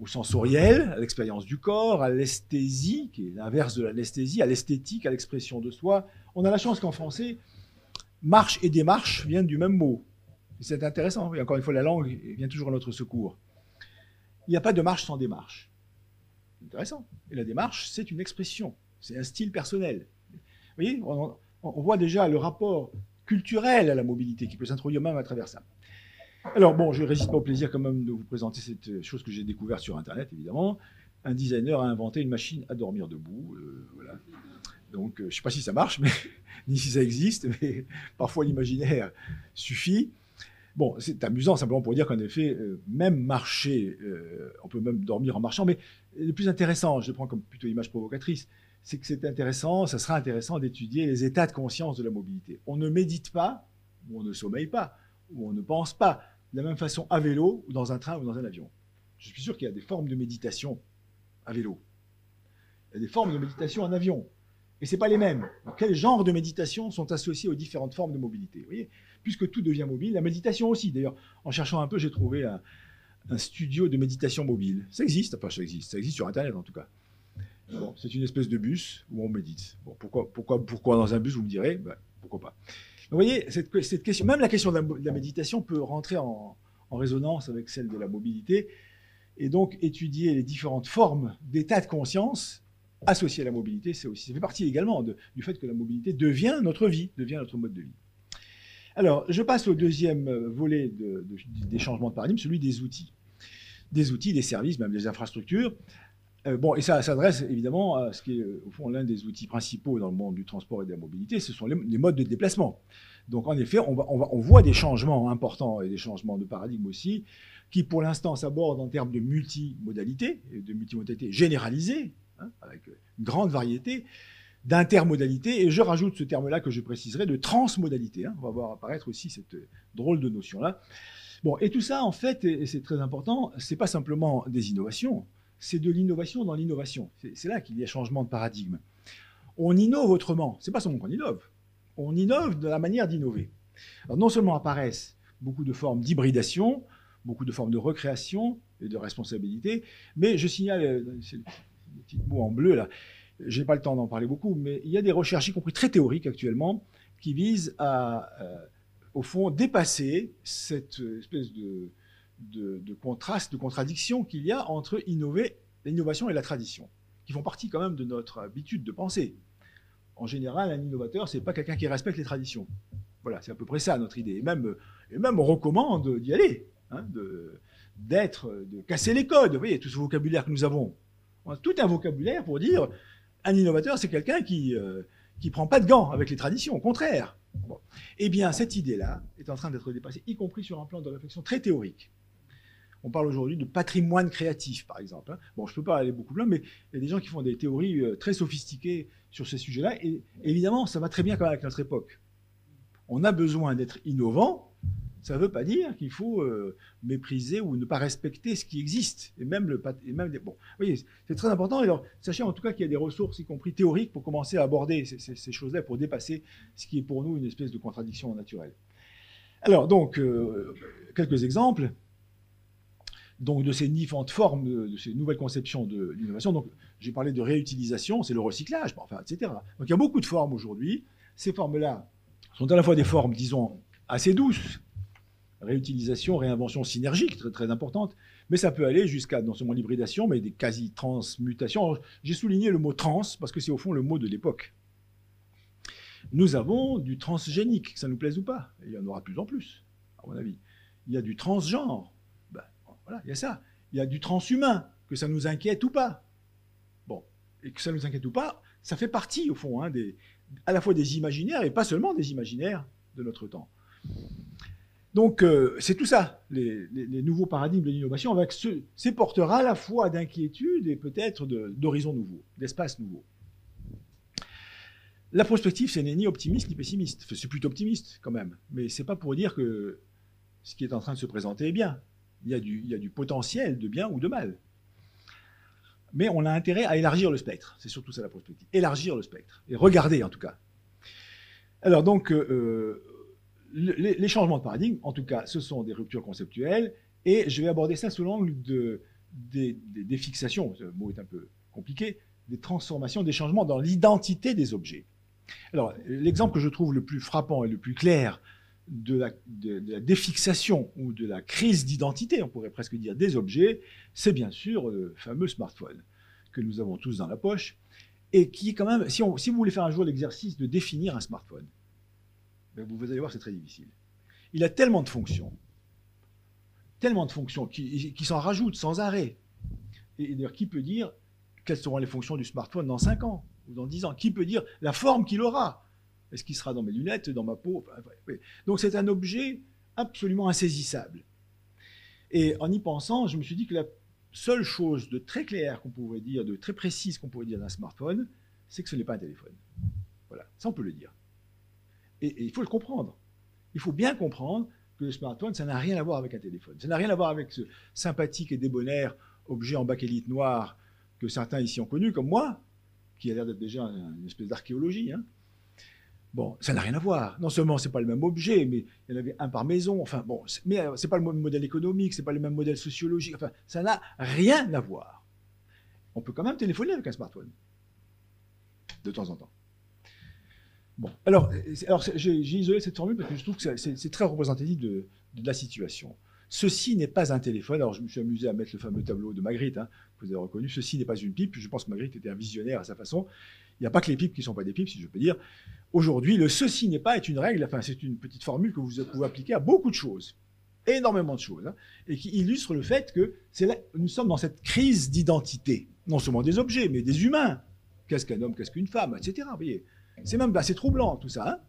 au sensoriel, à l'expérience du corps, à l'esthésie, qui est l'inverse de l'anesthésie, à l'esthétique, à l'expression de soi. On a la chance qu'en français, marche et démarche viennent du même mot. C'est intéressant, et encore une fois, la langue vient toujours à notre secours. Il n'y a pas de marche sans démarche. C'est intéressant. Et la démarche, c'est une expression, c'est un style personnel. Vous voyez, on voit déjà le rapport culturel à la mobilité qui peut s'introduire même à travers ça. Alors bon, je ne résiste pas au plaisir quand même de vous présenter cette chose que j'ai découverte sur Internet, évidemment. Un designer a inventé une machine à dormir debout. Voilà. Donc, je ne sais pas si ça marche, ni si ça existe, mais parfois l'imaginaire suffit. Bon, c'est amusant simplement pour dire qu'en effet, même marcher, on peut même dormir en marchant, mais le plus intéressant, je le prends comme plutôt image provocatrice, c'est que c'est intéressant, ça sera intéressant d'étudier les états de conscience de la mobilité. On ne médite pas, ou on ne sommeille pas, ou on ne pense pas de la même façon à vélo, ou dans un train, ou dans un avion. Je suis sûr qu'il y a des formes de méditation à vélo. Il y a des formes de méditation en avion. Et ce n'est pas les mêmes. Donc, quel genre de méditation sont associées aux différentes formes de mobilité? Vous voyez, puisque tout devient mobile, la méditation aussi. D'ailleurs, en cherchant un peu, j'ai trouvé un studio de méditation mobile. Ça existe, enfin ça existe sur Internet en tout cas. Bon, c'est une espèce de bus où on médite. Bon, pourquoi dans un bus, vous me direz? Ben, pourquoi pas. Vous voyez, cette question, même la question de la méditation peut rentrer en résonance avec celle de la mobilité, et donc étudier les différentes formes d'état de conscience associées à la mobilité, ça fait partie également du fait que la mobilité devient notre vie, devient notre mode de vie. Alors, je passe au deuxième volet des changements de paradigme, celui des outils. Des outils, des services, même des infrastructures. Bon, et ça s'adresse évidemment à ce qui est, au fond, l'un des outils principaux dans le monde du transport et de la mobilité, ce sont les modes de déplacement. Donc, en effet, on voit des changements importants et des changements de paradigme aussi, qui, pour l'instant, s'abordent en termes de multimodalité, et de multimodalité généralisée, hein, avec une grande variété, d'intermodalité, et je rajoute ce terme-là que je préciserai, de transmodalité. Hein. On va voir apparaître aussi cette drôle de notion-là. Bon, et tout ça, en fait, et c'est très important, c'est pas simplement des innovations, c'est de l'innovation dans l'innovation. C'est là qu'il y a changement de paradigme. On innove autrement. C'est pas seulement qu'on innove. On innove de la manière d'innover. Alors, non seulement apparaissent beaucoup de formes d'hybridation, beaucoup de formes de recréation et de responsabilité, mais je signale, c'est le petit mot en bleu là, je n'ai pas le temps d'en parler beaucoup, mais il y a des recherches, y compris très théoriques actuellement, qui visent à, au fond, dépasser cette espèce de contraste, de contradiction qu'il y a entre l'innovation et la tradition, qui font partie quand même de notre habitude de penser. En général, un innovateur, ce n'est pas quelqu'un qui respecte les traditions. Voilà, c'est à peu près ça notre idée. Et même on recommande d'y aller. hein, de casser les codes. Vous voyez, tout ce vocabulaire que nous avons. On a tout un vocabulaire pour dire un innovateur, c'est quelqu'un qui prend pas de gants avec les traditions, au contraire. Bon. Eh bien, cette idée-là est en train d'être dépassée, y compris sur un plan de réflexion très théorique. On parle aujourd'hui de patrimoine créatif, par exemple. Hein. Bon, je ne peux pas aller beaucoup plus loin, mais il y a des gens qui font des théories très sophistiquées sur ces sujets-là. Et évidemment, ça va très bien quand même avec notre époque. On a besoin d'être innovant. Ça ne veut pas dire qu'il faut mépriser ou ne pas respecter ce qui existe. Et même bon, vous voyez, c'est très important. Alors, sachez en tout cas qu'il y a des ressources, y compris théoriques, pour commencer à aborder ces choses-là, pour dépasser ce qui est pour nous une espèce de contradiction naturelle. Alors, donc, quelques exemples. Donc, de ces différentes formes, de ces nouvelles conceptions de l'innovation. Donc, j'ai parlé de réutilisation, c'est le recyclage, enfin, etc. Donc, il y a beaucoup de formes aujourd'hui. Ces formes-là sont à la fois des formes, disons, assez douces, réutilisation, réinvention synergique, très, très importante, mais ça peut aller jusqu'à non seulement l'hybridation, mais des quasi-transmutations. J'ai souligné le mot trans, parce que c'est au fond le mot de l'époque. Nous avons du transgénique, que ça nous plaise ou pas, et il y en aura de plus en plus, à mon avis. Il y a du transgenre, ben, voilà, il y a ça. Il y a du transhumain, que ça nous inquiète ou pas. Bon, et que ça nous inquiète ou pas, ça fait partie, au fond, hein, à la fois des imaginaires, et pas seulement des imaginaires de notre temps. Donc, c'est tout ça, les nouveaux paradigmes de l'innovation, avec ces porteurs à la fois d'inquiétude et peut-être d'horizons nouveaux, d'espaces nouveaux. La prospective, ce n'est ni optimiste ni pessimiste. Enfin, c'est plutôt optimiste, quand même. Mais ce n'est pas pour dire que ce qui est en train de se présenter est bien. Il y a du potentiel de bien ou de mal. Mais on a intérêt à élargir le spectre. C'est surtout ça, la prospective. Élargir le spectre. Et regarder, en tout cas. Alors, donc... les changements de paradigme, en tout cas, ce sont des ruptures conceptuelles, et je vais aborder ça sous l'angle des fixations, ce mot est un peu compliqué, des transformations, des changements dans l'identité des objets. Alors, l'exemple que je trouve le plus frappant et le plus clair de la défixation ou de la crise d'identité, on pourrait presque dire, des objets, c'est bien sûr le fameux smartphone que nous avons tous dans la poche, et qui est quand même, si vous voulez faire un jour l'exercice de définir un smartphone, vous allez voir, c'est très difficile. Il a tellement de fonctions qui s'en rajoutent sans arrêt. Et d'ailleurs, qui peut dire quelles seront les fonctions du smartphone dans 5 ans ou dans 10 ans? Qui peut dire la forme qu'il aura? Est-ce qu'il sera dans mes lunettes, dans ma peau? Enfin, ouais. Donc c'est un objet absolument insaisissable. Et en y pensant, je me suis dit que la seule chose de très claire qu'on pouvait dire, de très précise qu'on pourrait dire d'un smartphone, c'est que ce n'est pas un téléphone. Voilà, ça on peut le dire. Et il faut le comprendre. Il faut bien comprendre que le smartphone, ça n'a rien à voir avec un téléphone. Ça n'a rien à voir avec ce sympathique et débonnaire objet en bakélite noir que certains ici ont connu, comme moi, qui a l'air d'être déjà une espèce d'archéologie. Hein. Bon, ça n'a rien à voir. Non seulement c'est pas le même objet, mais il y en avait un par maison. Enfin bon, mais c'est pas le même modèle économique, c'est pas le même modèle sociologique. Enfin, ça n'a rien à voir. On peut quand même téléphoner avec un smartphone, de temps en temps. Bon, alors j'ai isolé cette formule parce que je trouve que c'est très représentatif de la situation. Ceci n'est pas un téléphone. Alors je me suis amusé à mettre le fameux tableau de Magritte, hein, que vous avez reconnu. Ceci n'est pas une pipe. Je pense que Magritte était un visionnaire à sa façon. Il n'y a pas que les pipes qui ne sont pas des pipes, si je peux dire. Aujourd'hui, le ceci n'est pas est une règle, enfin c'est une petite formule que vous pouvez appliquer à beaucoup de choses, énormément de choses, hein, et qui illustre le fait que nous sommes dans cette crise d'identité, non seulement des objets, mais des humains. Qu'est-ce qu'un homme, qu'est-ce qu'une femme, etc. Vous voyez. C'est même assez troublant tout ça. Hein,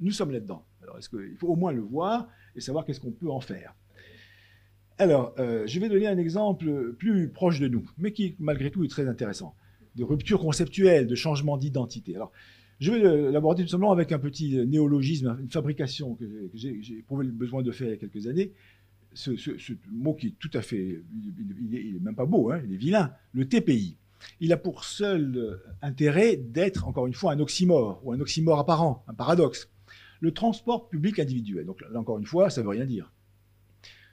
nous sommes là-dedans. Alors il faut au moins le voir et savoir qu'est-ce qu'on peut en faire. Alors, je vais donner un exemple plus proche de nous, mais qui malgré tout est très intéressant, de rupture conceptuelle, de changement d'identité. Alors, je vais l'aborder tout simplement avec un petit néologisme, une fabrication que j'ai éprouvé le besoin de faire il y a quelques années. Ce mot qui est tout à fait, il est même pas beau, hein, il est vilain, le TPI. Il a pour seul intérêt d'être, encore une fois, un oxymore, ou un oxymore apparent, un paradoxe. Le transport public individuel. Donc là, encore une fois, ça ne veut rien dire.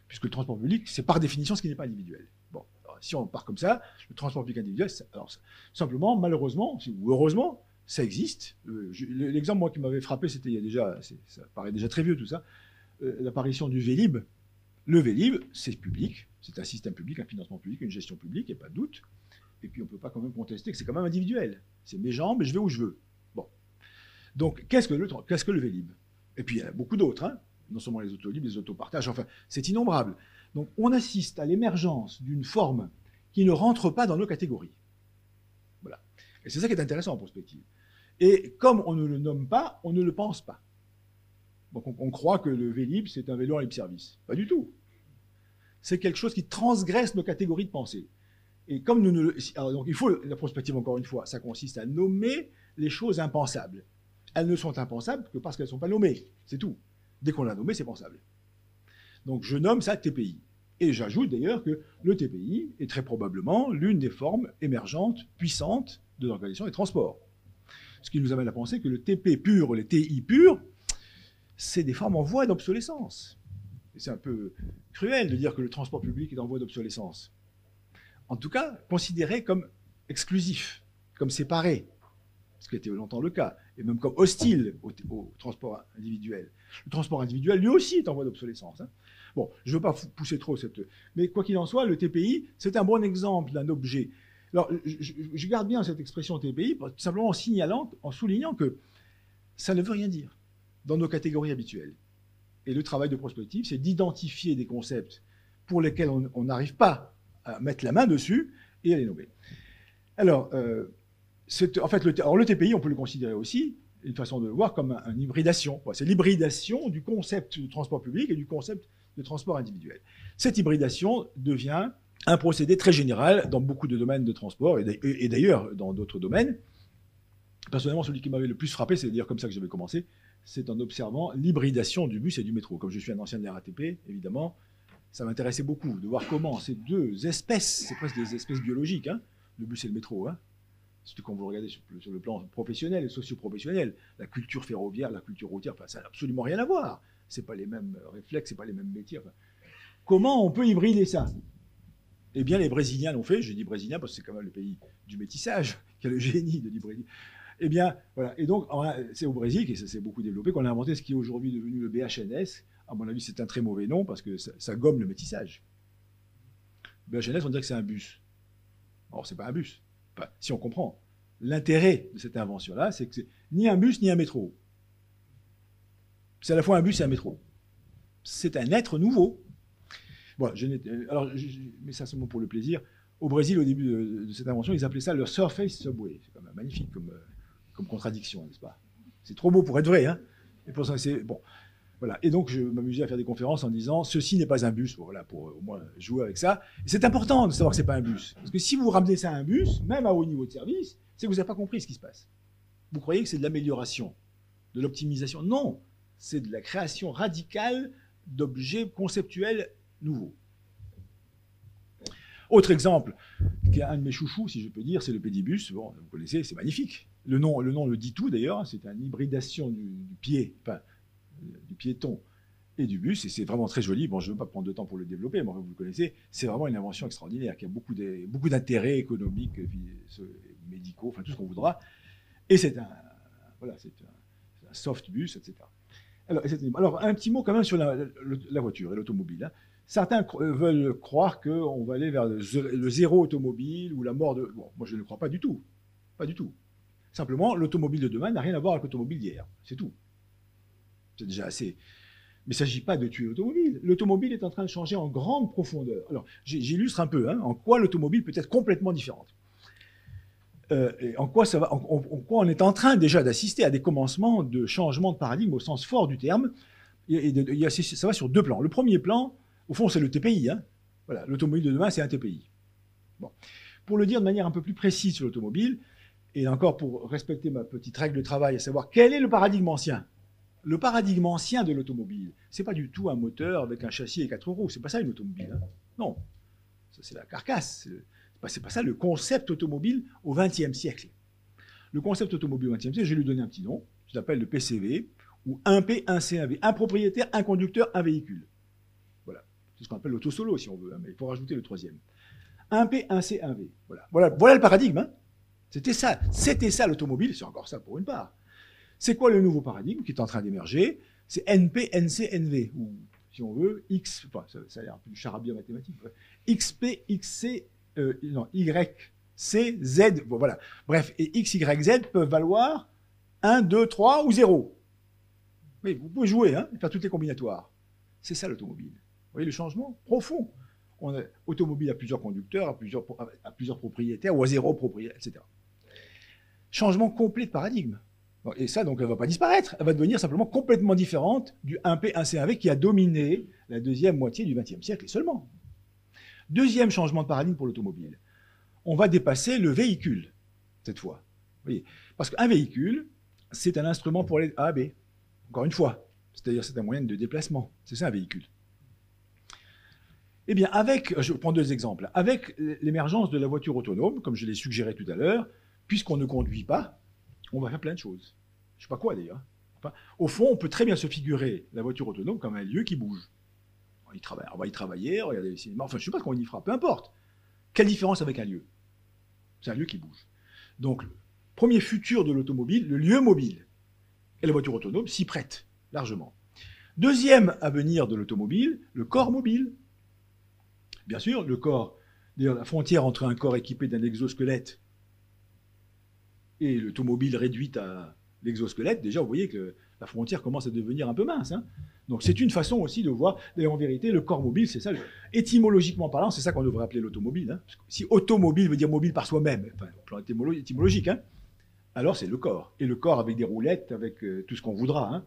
Puisque le transport public, c'est par définition ce qui n'est pas individuel. Bon, alors, si on part comme ça, le transport public individuel, alors, simplement, malheureusement, ou heureusement, ça existe. L'exemple, moi, qui m'avait frappé, c'était il y a déjà, ça paraît déjà très vieux tout ça, l'apparition du Vélib. Le Vélib, c'est public, c'est un système public, un financement public, une gestion publique, il n'y a pas de doute. Et puis on ne peut pas quand même contester que c'est quand même individuel. C'est mes jambes et je vais où je veux. Bon. Donc qu'est-ce que le Vélib? Et puis il y en a beaucoup d'autres. Hein. non seulement les autos libres, les autopartages, enfin, c'est innombrable. Donc, on assiste à l'émergence d'une forme qui ne rentre pas dans nos catégories. Voilà. Et c'est ça qui est intéressant en prospective. Et comme on ne le nomme pas, on ne le pense pas. Donc, on croit que le Vélib, c'est un vélo en libre service. Pas du tout. C'est quelque chose qui transgresse nos catégories de pensée. Et comme nous ne le... Alors, donc, il faut, la prospective, encore une fois, ça consiste à nommer les choses impensables. Elles ne sont impensables que parce qu'elles ne sont pas nommées. C'est tout. Dès qu'on l'a nommé, c'est pensable. Donc, je nomme ça TPI. Et j'ajoute d'ailleurs que le TPI est très probablement l'une des formes émergentes, puissantes de l'organisation des transports. Ce qui nous amène à penser que le TP pur ou les TI purs, c'est des formes en voie d'obsolescence. Et c'est un peu cruel de dire que le transport public est en voie d'obsolescence. En tout cas, considéré comme exclusif, comme séparé, ce qui a été longtemps le cas, et même comme hostile au transport individuel. Le transport individuel, lui aussi, est en voie d'obsolescence. Hein. Bon, je ne veux pas pousser trop cette... Mais quoi qu'il en soit, le TPI, c'est un bon exemple d'un objet. Alors, je garde bien cette expression TPI, simplement en soulignant que ça ne veut rien dire dans nos catégories habituelles. Et le travail de prospective, c'est d'identifier des concepts pour lesquels on n'arrive pas à mettre la main dessus et à les nommer. Alors, en fait, le TPI, on peut le considérer aussi, une façon de le voir, comme une hybridation. C'est l'hybridation du concept de transport public et du concept de transport individuel. Cette hybridation devient un procédé très général dans beaucoup de domaines de transport et d'ailleurs dans d'autres domaines. Personnellement, celui qui m'avait le plus frappé, c'est d'ailleurs comme ça que j'avais commencé, c'est en observant l'hybridation du bus et du métro. Comme je suis un ancien de la RATP, évidemment, ça m'intéressait beaucoup de voir comment ces deux espèces, c'est presque des espèces biologiques, hein, le bus et le métro, hein, surtout quand vous regardez sur le plan professionnel et socio-professionnel, la culture ferroviaire, la culture routière, enfin, ça n'a absolument rien à voir. Ce pas les mêmes réflexes, ce pas les mêmes métiers. Enfin, comment on peut hybrider ça? Eh bien, les Brésiliens l'ont fait. Je dis Brésiliens parce que c'est quand même le pays du métissage, qui a le génie de l'hybridation. Eh bien, voilà. Et donc, c'est au Brésil, et ça s'est beaucoup développé, qu'on a inventé ce qui est aujourd'hui devenu le BHNS. À mon avis, c'est un très mauvais nom parce que ça gomme le métissage. BHNS, on dirait que c'est un bus. Or, c'est pas un bus. Enfin, si on comprend. L'intérêt de cette invention-là, c'est que c'est ni un bus ni un métro. C'est à la fois un bus et un métro. C'est un être nouveau. Bon, mais ça, c'est bon pour le plaisir. Au Brésil, au début de cette invention, ils appelaient ça le Surface Subway. C'est quand même magnifique comme contradiction, n'est-ce pas? C'est trop beau pour être vrai. Hein, et pour ça, c'est bon. Voilà. Et donc, je m'amusais à faire des conférences en disant ceci n'est pas un bus. Bon, voilà, pour au moins jouer avec ça. Et c'est important de savoir que c'est pas un bus. Parce que si vous ramenez ça à un bus, même à haut niveau de service, c'est que vous n'avez pas compris ce qui se passe. Vous croyez que c'est de l'amélioration, de l'optimisation. Non, c'est de la création radicale d'objets conceptuels nouveaux. Autre exemple, qui est un de mes chouchous, si je peux dire, c'est le pédibus. Bon, vous connaissez, c'est magnifique. Le nom le dit tout d'ailleurs, c'est une hybridation du piéton et du bus, et c'est vraiment très joli. Bon, je ne veux pas prendre de temps pour le développer, mais vous le connaissez, c'est vraiment une invention extraordinaire, qui a beaucoup d'intérêts économiques, médicaux, enfin tout ce qu'on voudra. Et c'est un soft bus, etc. Alors, un petit mot quand même sur la voiture et l'automobile. Hein. Certains veulent croire qu'on va aller vers le zéro automobile ou la mort de... Bon, moi, je ne crois pas du tout. Pas du tout. Simplement, l'automobile de demain n'a rien à voir avec l'automobile d'hier. C'est tout. C'est déjà assez. Mais il ne s'agit pas de tuer l'automobile. L'automobile est en train de changer en grande profondeur. Alors, j'illustre un peu en quoi l'automobile peut être complètement différente. Et en quoi ça va, en quoi on est en train déjà d'assister à des commencements de changement de paradigme au sens fort du terme. Ça va sur deux plans. Le premier plan, au fond, c'est le TPI. Hein. Voilà, l'automobile de demain, c'est un TPI. Bon. Pour le dire de manière un peu plus précise sur l'automobile, et encore pour respecter ma petite règle de travail, à savoir quel est le paradigme ancien. Le paradigme ancien de l'automobile, c'est pas du tout un moteur avec un châssis et 4 roues. C'est pas ça une automobile. Hein. Non, ça c'est la carcasse. C'est pas ça le concept automobile au XXe siècle. Le concept automobile au XXe siècle, je vais lui donner un petit nom, je l'appelle le PCV, ou 1P, 1C, 1V. Un propriétaire, un conducteur, un véhicule. Voilà. C'est ce qu'on appelle l'auto-solo, si on veut, hein, mais il faut rajouter le troisième. 1P, 1C, 1V. Voilà le paradigme. Hein. C'était ça l'automobile, c'est encore ça pour une part. C'est quoi le nouveau paradigme qui est en train d'émerger? C'est NP, NC, NV, ou si on veut, X, enfin, ça a l'air un peu du charabia mathématique, XP, XC, Y, C, Z, bon, voilà. Bref, et X, Y, Z peuvent valoir 1, 2, 3 ou 0. Oui, vous pouvez jouer, hein, faire toutes les combinatoires. C'est ça l'automobile. Vous voyez le changement profond. On a automobile à plusieurs conducteurs, à plusieurs propriétaires, ou à zéro propriétaire, etc. Changement complet de paradigme. Et ça, donc, elle ne va pas disparaître. Elle va devenir simplement complètement différente du 1P, 1C1V qui a dominé la deuxième moitié du XXe siècle et seulement. Deuxième changement de paradigme pour l'automobile. On va dépasser le véhicule, cette fois. Vous voyez, parce qu'un véhicule, c'est un instrument pour aller A à B. Encore une fois. C'est-à-dire, c'est un moyen de déplacement. C'est ça, un véhicule. Eh bien, je prends deux exemples. Avec l'émergence de la voiture autonome, comme je l'ai suggéré tout à l'heure, puisqu'on ne conduit pas, on va faire plein de choses. Je ne sais pas quoi, d'ailleurs. Enfin, au fond, on peut très bien se figurer la voiture autonome comme un lieu qui bouge. On va y travailler, regarder les cinémas, enfin, je ne sais pas ce qu'on y fera, peu importe. Quelle différence avec un lieu? C'est un lieu qui bouge. Donc, le premier futur de l'automobile, le lieu mobile. Et la voiture autonome s'y prête largement. Deuxième avenir de l'automobile, le corps mobile. Bien sûr, le corps, d'ailleurs, la frontière entre un corps équipé d'un exosquelette et l'automobile réduite à l'exosquelette, déjà, vous voyez que la frontière commence à devenir un peu mince. Hein. Donc, c'est une façon aussi de voir. D'ailleurs, en vérité, le corps mobile, c'est ça. Étymologiquement parlant, c'est ça qu'on devrait appeler l'automobile. Hein. Si automobile veut dire mobile par soi-même, enfin, au plan étymologique, hein, alors c'est le corps. Et le corps avec des roulettes, avec tout ce qu'on voudra. Hein.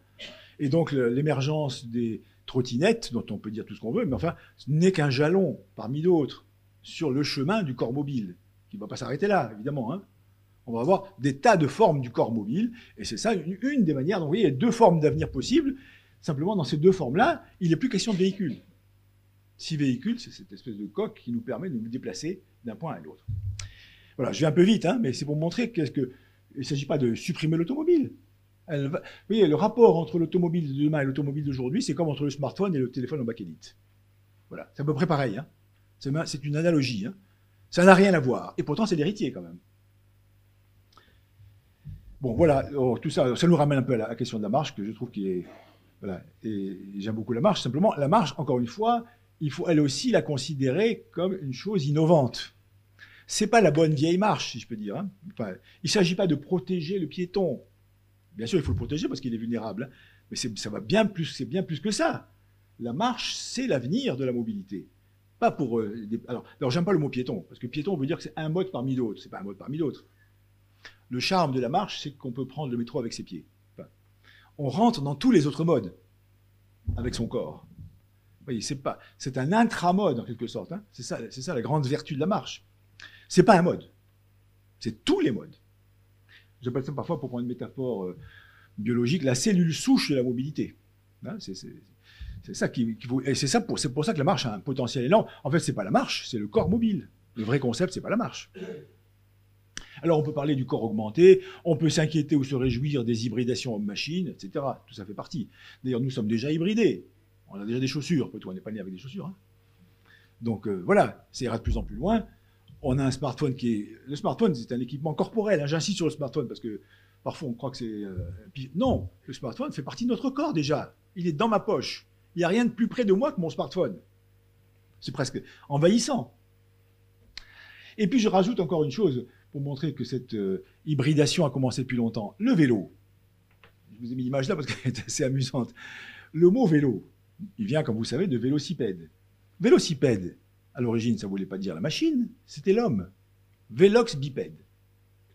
Et donc, l'émergence des trottinettes, dont on peut dire tout ce qu'on veut, mais enfin, ce n'est qu'un jalon parmi d'autres sur le chemin du corps mobile, qui ne va pas s'arrêter là, évidemment. Hein. On va avoir des tas de formes du corps mobile, et c'est ça une des manières. Donc, vous voyez, il y a deux formes d'avenir possibles. Simplement, dans ces deux formes-là, il n'est plus question de véhicule. Si véhicule, c'est cette espèce de coque qui nous permet de nous déplacer d'un point à l'autre. Voilà, je vais un peu vite, hein, mais c'est pour montrer qu'il ne s'agit pas de supprimer l'automobile. Vous voyez, le rapport entre l'automobile de demain et l'automobile d'aujourd'hui, c'est comme entre le smartphone et le téléphone en bakélite. Voilà, c'est à peu près pareil. Hein. C'est une analogie. Hein. Ça n'a rien à voir. Et pourtant, c'est l'héritier quand même. Bon, voilà, tout ça, ça nous ramène un peu à la question de la marche, que je trouve qu'il est... Voilà, et j'aime beaucoup la marche. Simplement, la marche, encore une fois, il faut elle aussi la considérer comme une chose innovante. C'est pas la bonne vieille marche, si je peux dire. Hein. Enfin, il ne s'agit pas de protéger le piéton. Bien sûr, il faut le protéger parce qu'il est vulnérable, hein. Mais ça va bien plus, c'est bien plus que ça. La marche, c'est l'avenir de la mobilité. Pas pour. Alors, j'aime pas le mot piéton, parce que piéton veut dire que c'est un mode parmi d'autres. C'est pas un mode parmi d'autres. Le charme de la marche, c'est qu'on peut prendre le métro avec ses pieds. Enfin, on rentre dans tous les autres modes avec son corps. Vous voyez, c'est un intramode en quelque sorte. Hein. C'est ça la grande vertu de la marche. C'est pas un mode. C'est tous les modes. J'appelle ça parfois, pour prendre une métaphore biologique, la cellule souche de la mobilité. Hein, c'est ça et c'est pour ça que la marche a un potentiel énorme. En fait, c'est pas la marche, c'est le corps mobile. Le vrai concept, c'est pas la marche. Alors, on peut parler du corps augmenté, on peut s'inquiéter ou se réjouir des hybridations hommes-machines, etc. Tout ça fait partie. D'ailleurs, nous sommes déjà hybridés. On a déjà des chaussures. On n'est pas né avec des chaussures. Hein. Donc, voilà, ça ira de plus en plus loin. On a un smartphone qui est... Le smartphone, c'est un équipement corporel. Hein. J'insiste sur le smartphone parce que parfois, on croit que c'est... Non, le smartphone fait partie de notre corps déjà. Il est dans ma poche. Il n'y a rien de plus près de moi que mon smartphone. C'est presque envahissant. Et puis, je rajoute encore une chose pour montrer que cette hybridation a commencé depuis longtemps. Le vélo. Je vous ai mis l'image là parce qu'elle est assez amusante. Le mot vélo, il vient, comme vous savez, de vélocipède. Vélocipède, à l'origine, ça ne voulait pas dire la machine, c'était l'homme. Vélox bipède.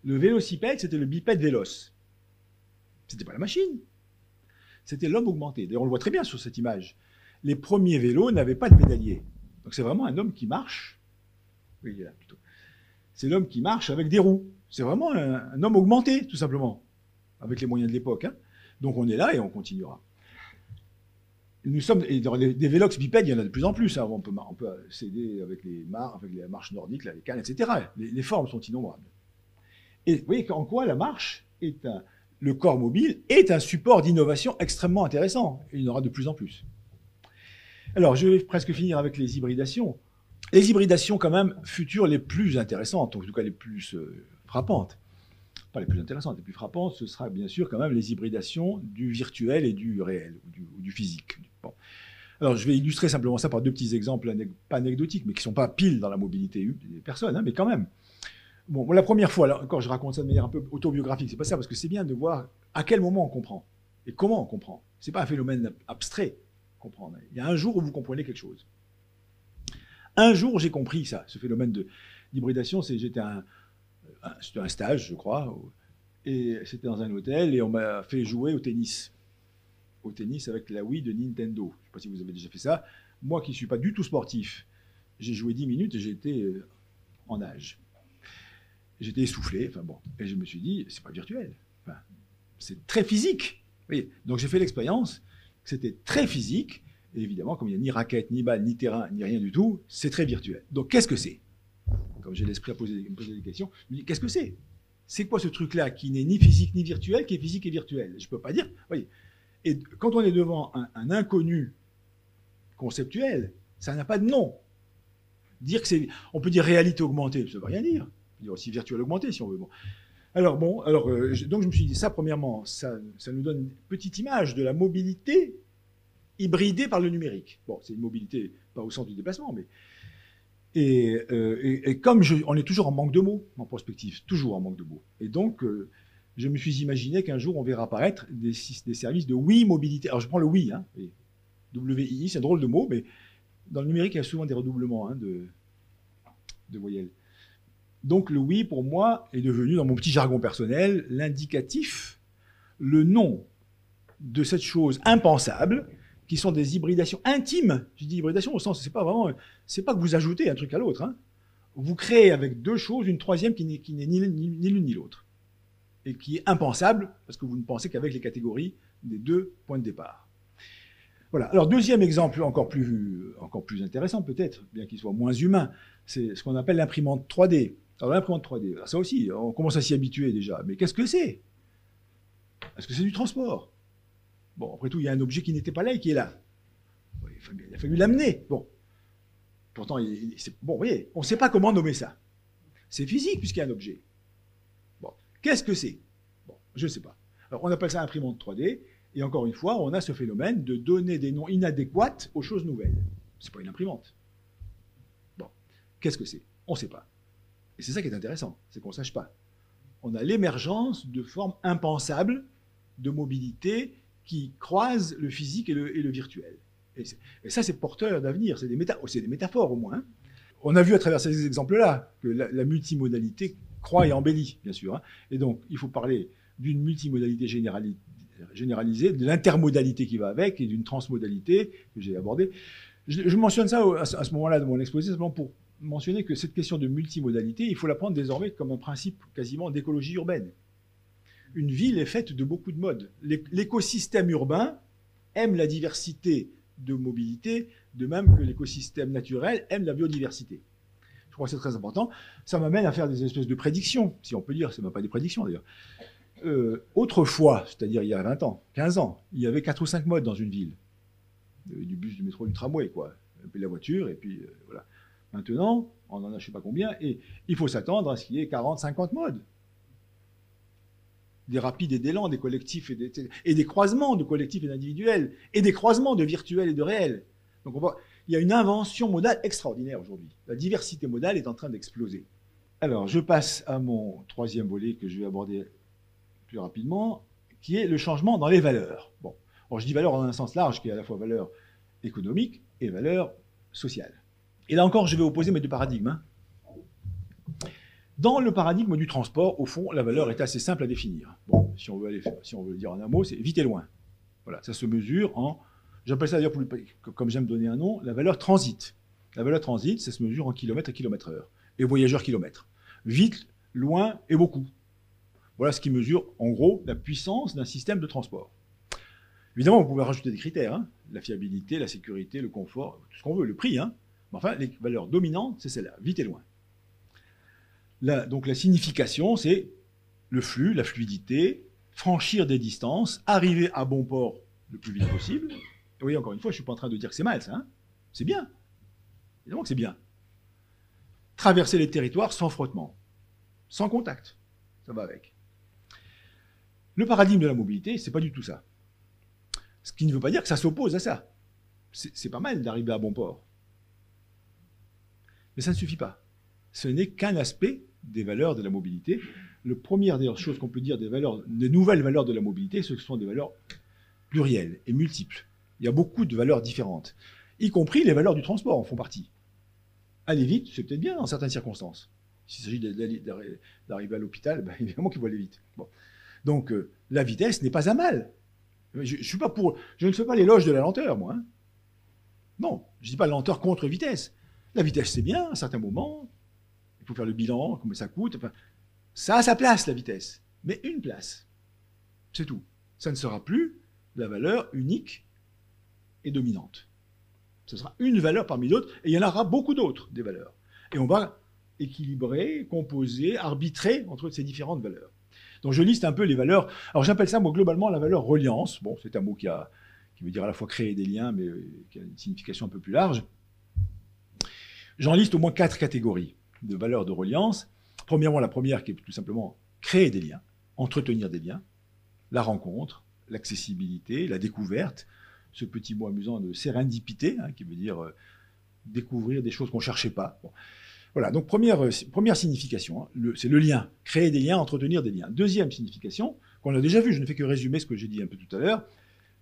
Le vélocipède, c'était le bipède véloce. C'était pas la machine. C'était l'homme augmenté. D'ailleurs, on le voit très bien sur cette image. Les premiers vélos n'avaient pas de pédalier. Donc c'est vraiment un homme qui marche. Oui, là, plutôt. C'est l'homme qui marche avec des roues. C'est vraiment un homme augmenté, tout simplement, avec les moyens de l'époque. Hein. Donc on est là et on continuera. Nous sommes, et dans des vélox bipèdes, il y en a de plus en plus. Hein. On peut s'aider avec la marche nordique, les cannes, etc. Les formes sont innombrables. Et vous voyez en quoi la marche le corps mobile est un support d'innovation extrêmement intéressant. Et il y en aura de plus en plus. Alors, je vais presque finir avec les hybridations. Les hybridations, quand même, futures les plus intéressantes, en tout cas les plus frappantes. Pas les plus intéressantes, les plus frappantes, ce sera bien sûr quand même les hybridations du virtuel et du réel, ou du physique. Bon. Alors, je vais illustrer simplement ça par deux petits exemples, pas anecdotiques, mais qui ne sont pas pile dans la mobilité des personnes, hein, mais quand même. Bon, la première fois, là, encore, je raconte ça de manière un peu autobiographique, c'est pas ça, parce que c'est bien de voir à quel moment on comprend, et comment on comprend. Ce n'est pas un phénomène abstrait, comprendre. Il y a un jour où vous comprenez quelque chose. Un jour, j'ai compris ça, ce phénomène d'hybridation. J'étais c'était un stage, je crois, et c'était dans un hôtel, et on m'a fait jouer au tennis. Au tennis avec la Wii de Nintendo. Je ne sais pas si vous avez déjà fait ça. Moi qui ne suis pas du tout sportif, j'ai joué 10 minutes et j'étais en nage. J'étais essoufflé, enfin bon. Et je me suis dit, c'est pas virtuel. Enfin, c'est très physique. Vous voyez, donc j'ai fait l'expérience que c'était très physique. Et évidemment, comme il n'y a ni raquette, ni balle, ni terrain, ni rien du tout, c'est très virtuel. Donc qu'est-ce que c'est? Comme j'ai l'esprit à me poser des questions, je me dis, qu'est-ce que c'est? C'est quoi ce truc-là qui n'est ni physique ni virtuel, qui est physique et virtuel? Je ne peux pas dire. Vous voyez. Et quand on est devant un inconnu conceptuel, ça n'a pas de nom. Dire que on peut dire réalité augmentée, ça ne veut rien dire. On peut dire aussi virtuel augmenté si on veut. Bon. Donc je me suis dit, ça premièrement, ça nous donne une petite image de la mobilité hybridée par le numérique. Bon, c'est une mobilité pas au sens du déplacement, mais et comme on est toujours en manque de mots en prospective, toujours en manque de mots. Et donc je me suis imaginé qu'un jour on verra apparaître des services de Wii mobilité. Alors je prends le Wii, hein, WII, c'est un drôle de mot, mais dans le numérique il y a souvent des redoublements de voyelles. Donc le Wii, pour moi, est devenu, dans mon petit jargon personnel, l'indicatif, le nom de cette chose impensable, qui sont des hybridations intimes. Je dis hybridation au sens, c'est pas que vous ajoutez un truc à l'autre. Hein. Vous créez avec deux choses une troisième qui n'est ni l'une ni l'autre. Et qui est impensable, parce que vous ne pensez qu'avec les catégories des deux points de départ. Voilà. Alors, deuxième exemple encore plus intéressant peut-être, bien qu'il soit moins humain, c'est ce qu'on appelle l'imprimante 3D. Alors, l'imprimante 3D, ça aussi, on commence à s'y habituer déjà. Mais qu'est-ce que c'est? Est-ce que c'est du transport? Bon, après tout, il y a un objet qui n'était pas là et qui est là. Il a fallu l'amener. Bon. Pourtant, bon, vous voyez, on ne sait pas comment nommer ça. C'est physique puisqu'il y a un objet. Bon. Qu'est-ce que c'est? Bon, je ne sais pas. Alors, on appelle ça imprimante 3D. Et encore une fois, on a ce phénomène de donner des noms inadéquats aux choses nouvelles. Ce n'est pas une imprimante. Bon. Qu'est-ce que c'est? On ne sait pas. Et c'est ça qui est intéressant, c'est qu'on ne sache pas. On a l'émergence de formes impensables de mobilité qui croisent le physique et le virtuel. Et ça, c'est porteur d'avenir, c'est des métaphores au moins. Hein. On a vu à travers ces exemples-là que la multimodalité croît et embellit, bien sûr. Hein. Et donc, il faut parler d'une multimodalité généralisée, de l'intermodalité qui va avec et d'une transmodalité que j'ai abordée. Je mentionne ça à ce moment-là de mon exposé simplement pour mentionner que cette question de multimodalité, il faut la prendre désormais comme un principe quasiment d'écologie urbaine. Une ville est faite de beaucoup de modes. L'écosystème urbain aime la diversité de mobilité, de même que l'écosystème naturel aime la biodiversité. Je crois que c'est très important. Ça m'amène à faire des espèces de prédictions, si on peut dire, ce n'est pas des prédictions d'ailleurs. Autrefois, c'est-à-dire il y a 20 ans, 15 ans, il y avait 4 ou 5 modes dans une ville. Du bus, du métro, du tramway, quoi. Et puis la voiture, et puis voilà. Maintenant, on en a je ne sais pas combien, et il faut s'attendre à ce qu'il y ait 40, 50 modes. Des rapides et des lents, des collectifs et des croisements de collectifs et d'individuels, et des croisements de virtuel et de réel. Donc il y a une invention modale extraordinaire aujourd'hui. La diversité modale est en train d'exploser. Alors, je passe à mon troisième volet que je vais aborder plus rapidement, qui est le changement dans les valeurs. Bon, alors je dis valeur dans un sens large, qui est à la fois valeur économique et valeur sociale. Et là encore, je vais opposer mes deux paradigmes. Hein. Dans le paradigme du transport, au fond, la valeur est assez simple à définir. Bon, si on veut le dire en un mot, c'est vite et loin. Voilà, ça se mesure en, j'appelle ça d'ailleurs, comme j'aime donner un nom, la valeur transit. La valeur transit, ça se mesure en kilomètres et kilomètres heure, et voyageurs kilomètres. Vite, loin et beaucoup. Voilà ce qui mesure, en gros, la puissance d'un système de transport. Évidemment, vous pouvez rajouter des critères, hein, la fiabilité, la sécurité, le confort, tout ce qu'on veut, le prix. Hein. Mais enfin, les valeurs dominantes, c'est celle-là, vite et loin. Donc la signification, c'est le flux, la fluidité, franchir des distances, arriver à bon port le plus vite possible. Et vous voyez, encore une fois, je ne suis pas en train de dire que c'est mal, ça. Hein. C'est bien. Évidemment que c'est bien. Traverser les territoires sans frottement, sans contact. Ça va avec. Le paradigme de la mobilité, c'est pas du tout ça. Ce qui ne veut pas dire que ça s'oppose à ça. C'est pas mal d'arriver à bon port. Mais ça ne suffit pas. Ce n'est qu'un aspect des valeurs de la mobilité. Le première d'ailleurs chose qu'on peut dire des nouvelles valeurs de la mobilité, ce sont des valeurs plurielles et multiples. Il y a beaucoup de valeurs différentes, y compris les valeurs du transport en font partie. Aller vite, c'est peut-être bien dans certaines circonstances. S'il s'agit d'arriver à l'hôpital, ben, évidemment qu'il faut aller vite. Bon. Donc, la vitesse n'est pas un mal. Je ne fais pas l'éloge de la lenteur, moi. Hein. Non, je ne dis pas lenteur contre vitesse. La vitesse, c'est bien, à un certain moment. Il faut faire le bilan, combien ça coûte. Enfin, ça a sa place, la vitesse. Mais une place. C'est tout. Ça ne sera plus la valeur unique et dominante. Ce sera une valeur parmi d'autres, et il y en aura beaucoup d'autres, des valeurs. Et on va équilibrer, composer, arbitrer entre ces différentes valeurs. Donc je liste un peu les valeurs. Alors j'appelle ça, moi, globalement, la valeur reliance. Bon, c'est un mot qui veut dire à la fois créer des liens, mais qui a une signification un peu plus large. J'en liste au moins 4 catégories de valeurs de reliance. Premièrement, la première qui est tout simplement créer des liens, entretenir des liens, la rencontre, l'accessibilité, la découverte, ce petit mot amusant de sérendipité, hein, qui veut dire découvrir des choses qu'on ne cherchait pas. Bon. Voilà, donc première signification, hein, c'est le lien, créer des liens, entretenir des liens. Deuxième signification, qu'on a déjà vu, je ne fais que résumer ce que j'ai dit un peu tout à l'heure,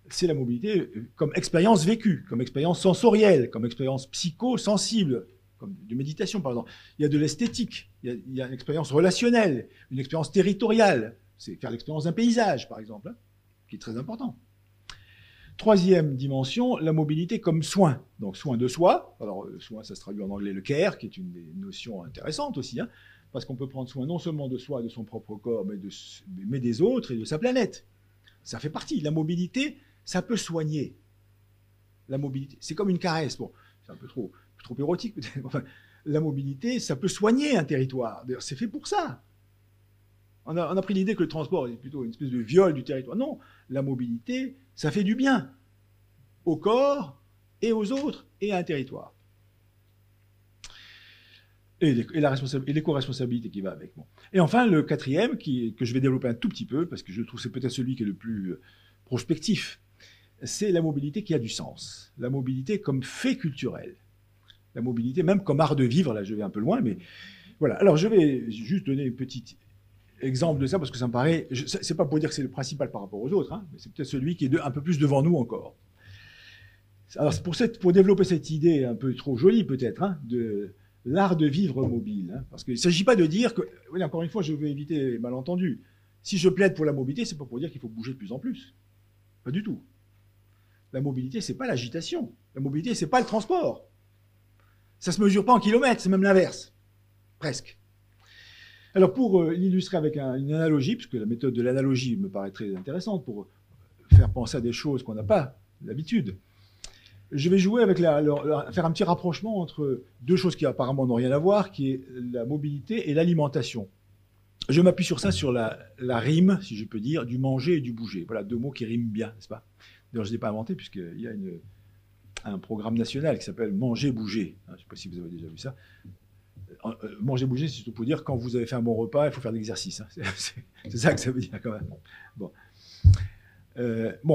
c'est la mobilité comme expérience vécue, comme expérience sensorielle, comme expérience psychosensible, comme de méditation par exemple. Il y a de l'esthétique, il y a une expérience relationnelle, une expérience territoriale, c'est faire l'expérience d'un paysage par exemple, hein, qui est très important. Troisième dimension, la mobilité comme soin. Donc soin de soi. Alors soin, ça se traduit en anglais le care, qui est une des notions intéressantes aussi, hein, parce qu'on peut prendre soin non seulement de soi, de son propre corps, mais des autres et de sa planète. Ça fait partie. La mobilité, ça peut soigner. La mobilité, c'est comme une caresse. Bon, c'est un peu trop érotique peut-être. Enfin, la mobilité, ça peut soigner un territoire. D'ailleurs, c'est fait pour ça. On a pris l'idée que le transport est plutôt une espèce de viol du territoire. Non, la mobilité, ça fait du bien au corps et aux autres et à un territoire. Et l'éco-responsabilité qui va avec. Bon. Et enfin, le quatrième, que je vais développer un tout petit peu, parce que je trouve que c'est peut-être celui qui est le plus prospectif, c'est la mobilité qui a du sens. La mobilité comme fait culturel. La mobilité même comme art de vivre. Là, je vais un peu loin, mais voilà. Alors, je vais juste donner une petite exemple de ça, parce que ça me paraît, c'est pas pour dire que c'est le principal par rapport aux autres, hein, mais c'est peut-être celui qui est un peu plus devant nous encore. Alors pour développer cette idée un peu trop jolie peut-être, hein, de l'art de vivre mobile, hein, parce qu'il ne s'agit pas de dire que, oui, encore une fois, je veux éviter les malentendus. Si je plaide pour la mobilité, c'est pas pour dire qu'il faut bouger de plus en plus. Pas du tout. La mobilité, c'est pas l'agitation. La mobilité, c'est pas le transport. Ça se mesure pas en kilomètres, c'est même l'inverse. Presque. Alors pour l'illustrer avec une analogie, puisque la méthode de l'analogie me paraît très intéressante pour faire penser à des choses qu'on n'a pas l'habitude, je vais jouer avec faire un petit rapprochement entre deux choses qui apparemment n'ont rien à voir, qui est la mobilité et l'alimentation. Je m'appuie sur ça, sur la rime, si je peux dire, du manger et du bouger. Voilà, deux mots qui riment bien, n'est-ce pas? D'ailleurs, je ne l'ai pas inventé, puisqu'il y a un programme national qui s'appelle Manger, bouger. Je ne sais pas si vous avez déjà vu ça. Manger, bouger, c'est surtout pour dire quand vous avez fait un bon repas, il faut faire de l'exercice. Hein. C'est ça que ça veut dire quand même. Bon.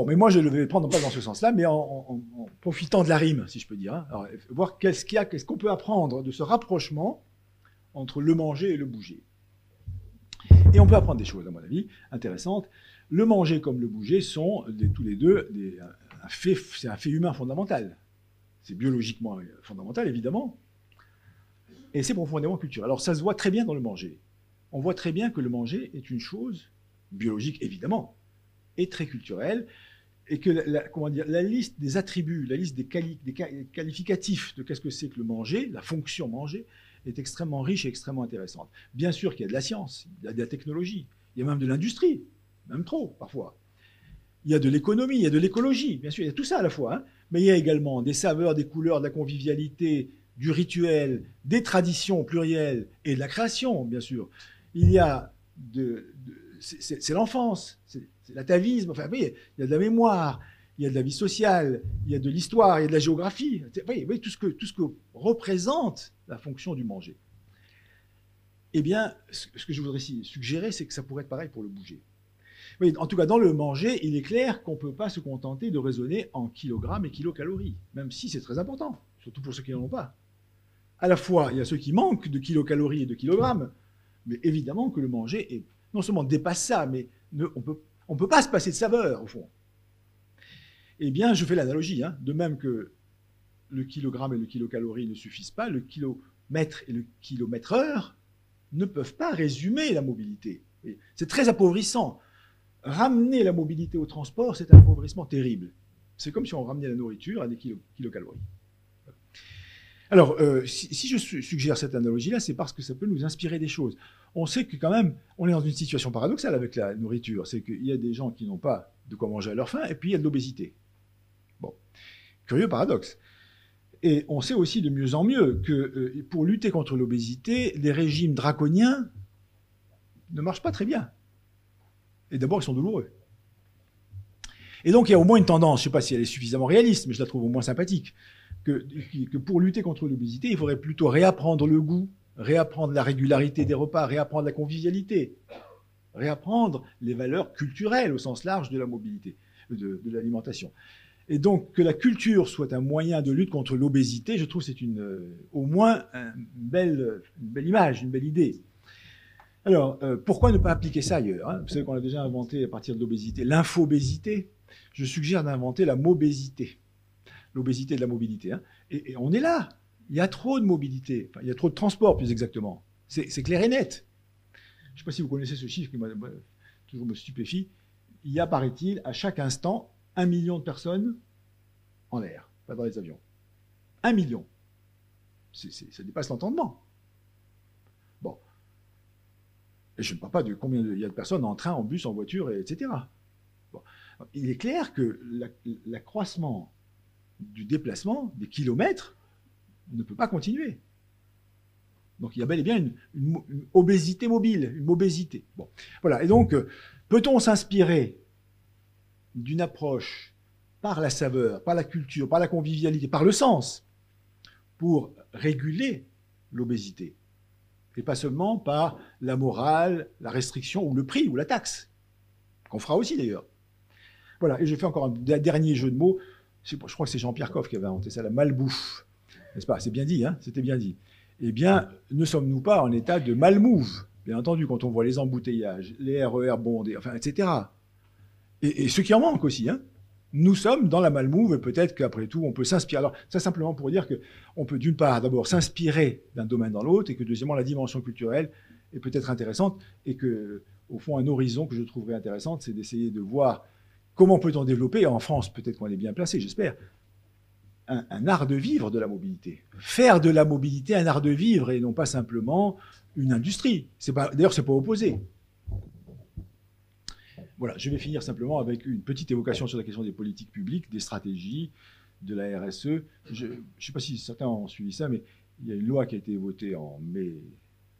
Mais moi je ne vais prendre pas dans ce sens-là, mais en profitant de la rime, si je peux dire. Hein. Alors, voir qu'est-ce qu'on peut apprendre de ce rapprochement entre le manger et le bouger. Et on peut apprendre des choses, à mon avis, intéressantes. Le manger comme le bouger sont tous les deux c'est un fait humain fondamental. C'est biologiquement fondamental, évidemment. Et c'est profondément culturel. Alors ça se voit très bien dans le manger. On voit très bien que le manger est une chose biologique, évidemment, et très culturelle, et que la liste des attributs, la liste des qualificatifs de qu'est-ce que c'est que le manger, la fonction manger, est extrêmement riche et extrêmement intéressante. Bien sûr qu'il y a de la science, il y a de la technologie, il y a même de l'industrie, même trop parfois. Il y a de l'économie, il y a de l'écologie, bien sûr, il y a tout ça à la fois. Hein, mais il y a également des saveurs, des couleurs, de la convivialité, du rituel, des traditions plurielles et de la création, bien sûr. Il y a c'est l'enfance, c'est l'atavisme, enfin, oui, il y a de la mémoire, il y a de la vie sociale, il y a de l'histoire, il y a de la géographie. Oui, tout ce que représente la fonction du manger. Eh bien, ce que je voudrais suggérer, c'est que ça pourrait être pareil pour le bouger. Oui, en tout cas, dans le manger, il est clair qu'on ne peut pas se contenter de raisonner en kilogrammes et kilocalories, même si c'est très important, surtout pour ceux qui n'en ont pas. À la fois, il y a ceux qui manquent de kilocalories et de kilogrammes, mais évidemment que le manger non seulement dépasse ça, mais on peut pas se passer de saveur, au fond. Eh bien, je fais l'analogie, hein, de même que le kilogramme et le kilocalorie ne suffisent pas, le kilomètre et le kilomètre-heure ne peuvent pas résumer la mobilité. C'est très appauvrissant. Ramener la mobilité au transport, c'est un appauvrissement terrible. C'est comme si on ramenait la nourriture à des kilocalories. Alors, si je suggère cette analogie-là, c'est parce que ça peut nous inspirer des choses. On sait que quand même, on est dans une situation paradoxale avec la nourriture. C'est qu'il y a des gens qui n'ont pas de quoi manger à leur faim, et puis il y a de l'obésité. Bon, curieux paradoxe. Et on sait aussi de mieux en mieux que pour lutter contre l'obésité, les régimes draconiens ne marchent pas très bien. Et d'abord, ils sont douloureux. Et donc, il y a au moins une tendance, je ne sais pas si elle est suffisamment réaliste, mais je la trouve au moins sympathique, que pour lutter contre l'obésité, il faudrait plutôt réapprendre le goût, réapprendre la régularité des repas, réapprendre la convivialité, réapprendre les valeurs culturelles au sens large de la mobilité, de l'alimentation. Et donc, que la culture soit un moyen de lutte contre l'obésité, je trouve que c'est au moins une belle image, une belle idée. Alors, pourquoi ne pas appliquer ça ailleurs, hein? Vous savez qu'on a déjà inventé à partir de l'obésité l'infobésité. Je suggère d'inventer la mobésité. L'obésité de la mobilité. Hein. Et on est là. Il y a trop de mobilité. Enfin, il y a trop de transport, plus exactement. C'est clair et net. Je ne sais pas si vous connaissez ce chiffre qui toujours me stupéfie. Il y a, paraît-il, à chaque instant, 1 million de personnes en l'air, pas dans les avions. 1 million. Ça dépasse l'entendement. Bon. Et je ne parle pas de combien il y a de personnes en train, en bus, en voiture, etc. Bon. Il est clair que l'accroissement du déplacement, des kilomètres, ne peut pas continuer. Donc il y a bel et bien une obésité mobile, une mobésité. Bon. Voilà. Et donc, peut-on s'inspirer d'une approche par la saveur, par la culture, par la convivialité, par le sens, pour réguler l'obésité, et pas seulement par la morale, la restriction ou le prix ou la taxe, qu'on fera aussi d'ailleurs. Voilà, et je fais encore un dernier jeu de mots. Je crois que c'est Jean-Pierre Coff qui avait inventé ça, la malbouffe. N'est-ce pas? C'est bien dit, hein? C'était bien dit. Eh bien, ne sommes-nous pas en état de malmove? Bien entendu, quand on voit les embouteillages, les RER bondés, enfin, etc. Et ce qui en manque aussi, hein? Nous sommes dans la malmove et peut-être qu'après tout, on peut s'inspirer. Alors, ça simplement pour dire qu'on peut d'une part, d'abord, s'inspirer d'un domaine dans l'autre et que deuxièmement, la dimension culturelle est peut-être intéressante et que, au fond, un horizon que je trouverais intéressant, c'est d'essayer de voir comment peut-on développer, en France, peut-être qu'on est bien placé, j'espère, un art de vivre de la mobilité. Faire de la mobilité un art de vivre et non pas simplement une industrie. D'ailleurs, ce n'est pas opposé. Voilà, je vais finir simplement avec une petite évocation sur la question des politiques publiques, des stratégies, de la RSE. Je ne sais pas si certains ont suivi ça, mais il y a une loi qui a été votée en mai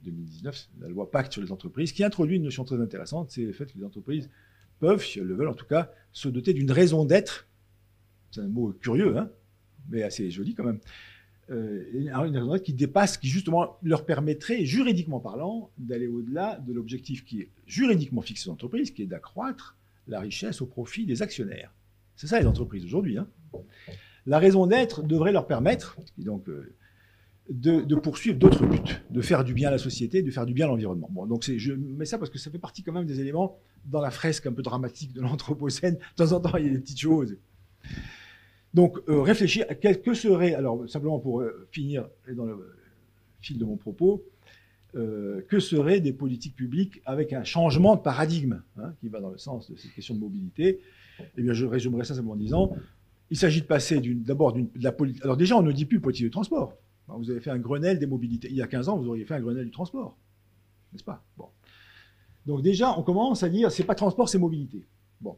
2019, la loi Pacte sur les entreprises, qui introduit une notion très intéressante, c'est le fait que les entreprises peuvent, si elles le veulent en tout cas, se doter d'une raison d'être. C'est un mot curieux, hein, mais assez joli quand même. Une raison d'être qui dépasse, qui justement leur permettrait, juridiquement parlant, d'aller au-delà de l'objectif qui est juridiquement fixé aux entreprises, qui est d'accroître la richesse au profit des actionnaires. C'est ça les entreprises aujourd'hui. Hein. La raison d'être devrait leur permettre, et donc, de poursuivre d'autres buts, de faire du bien à la société, de faire du bien à l'environnement. Bon, donc je mets ça parce que ça fait partie quand même des éléments dans la fresque un peu dramatique de l'Anthropocène. De temps en temps, il y a des petites choses. Donc, réfléchir à que serait, alors simplement pour finir dans le fil de mon propos, que seraient des politiques publiques avec un changement de paradigme, hein, qui va dans le sens de cette question de mobilité. Eh bien, je résumerai ça simplement en disant, il s'agit de passer d'abord de la politique. Alors déjà, on ne dit plus politique de transport. Vous avez fait un Grenelle des mobilités. Il y a 15 ans, vous auriez fait un Grenelle du transport. N'est-ce pas? Bon. Donc déjà, on commence à dire, c'est pas transport, c'est mobilité. Bon.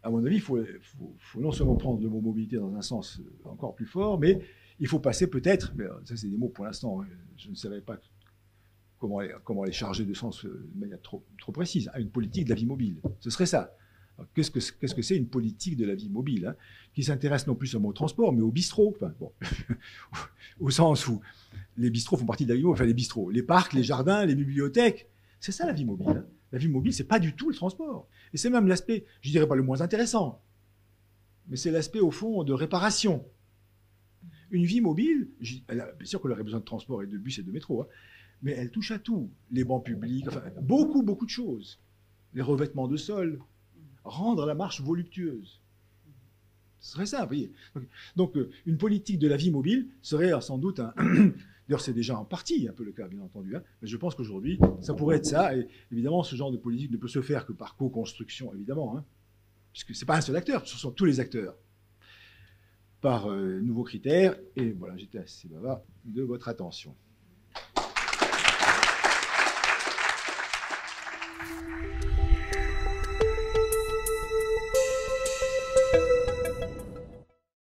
À mon avis, il faut non seulement prendre le mot mobilité dans un sens encore plus fort, mais il faut passer peut-être, mais ça c'est des mots pour l'instant, je ne savais pas comment les charger de sens de manière trop précise, à une politique de la vie mobile. Ce serait ça. Qu'est-ce que c'est une politique de la vie mobile, hein, qui s'intéresse non plus seulement au transport, mais au bistrot, enfin, bon, au sens où les bistrots font partie de la vie mobile, enfin les bistrots, les parcs, les jardins, les bibliothèques, c'est ça la vie mobile. Hein. La vie mobile, c'est pas du tout le transport. Et c'est même l'aspect, je dirais pas le moins intéressant, mais c'est l'aspect au fond de réparation. Une vie mobile, bien sûr qu'elle aurait besoin de transport et de bus et de métro, hein, mais elle touche à tout. Les bancs publics, enfin, beaucoup de choses. Les revêtements de sol, rendre la marche voluptueuse. Ce serait ça, vous voyez. Donc, une politique de la vie mobile serait sans doute un... D'ailleurs, c'est déjà en partie un peu le cas, bien entendu. Hein, mais je pense qu'aujourd'hui, ça pourrait être ça. Et évidemment, ce genre de politique ne peut se faire que par co-construction, évidemment. Hein, puisque ce n'est pas un seul acteur, ce sont tous les acteurs. Par nouveaux critères. Et voilà, j'étais assez bavard de votre attention.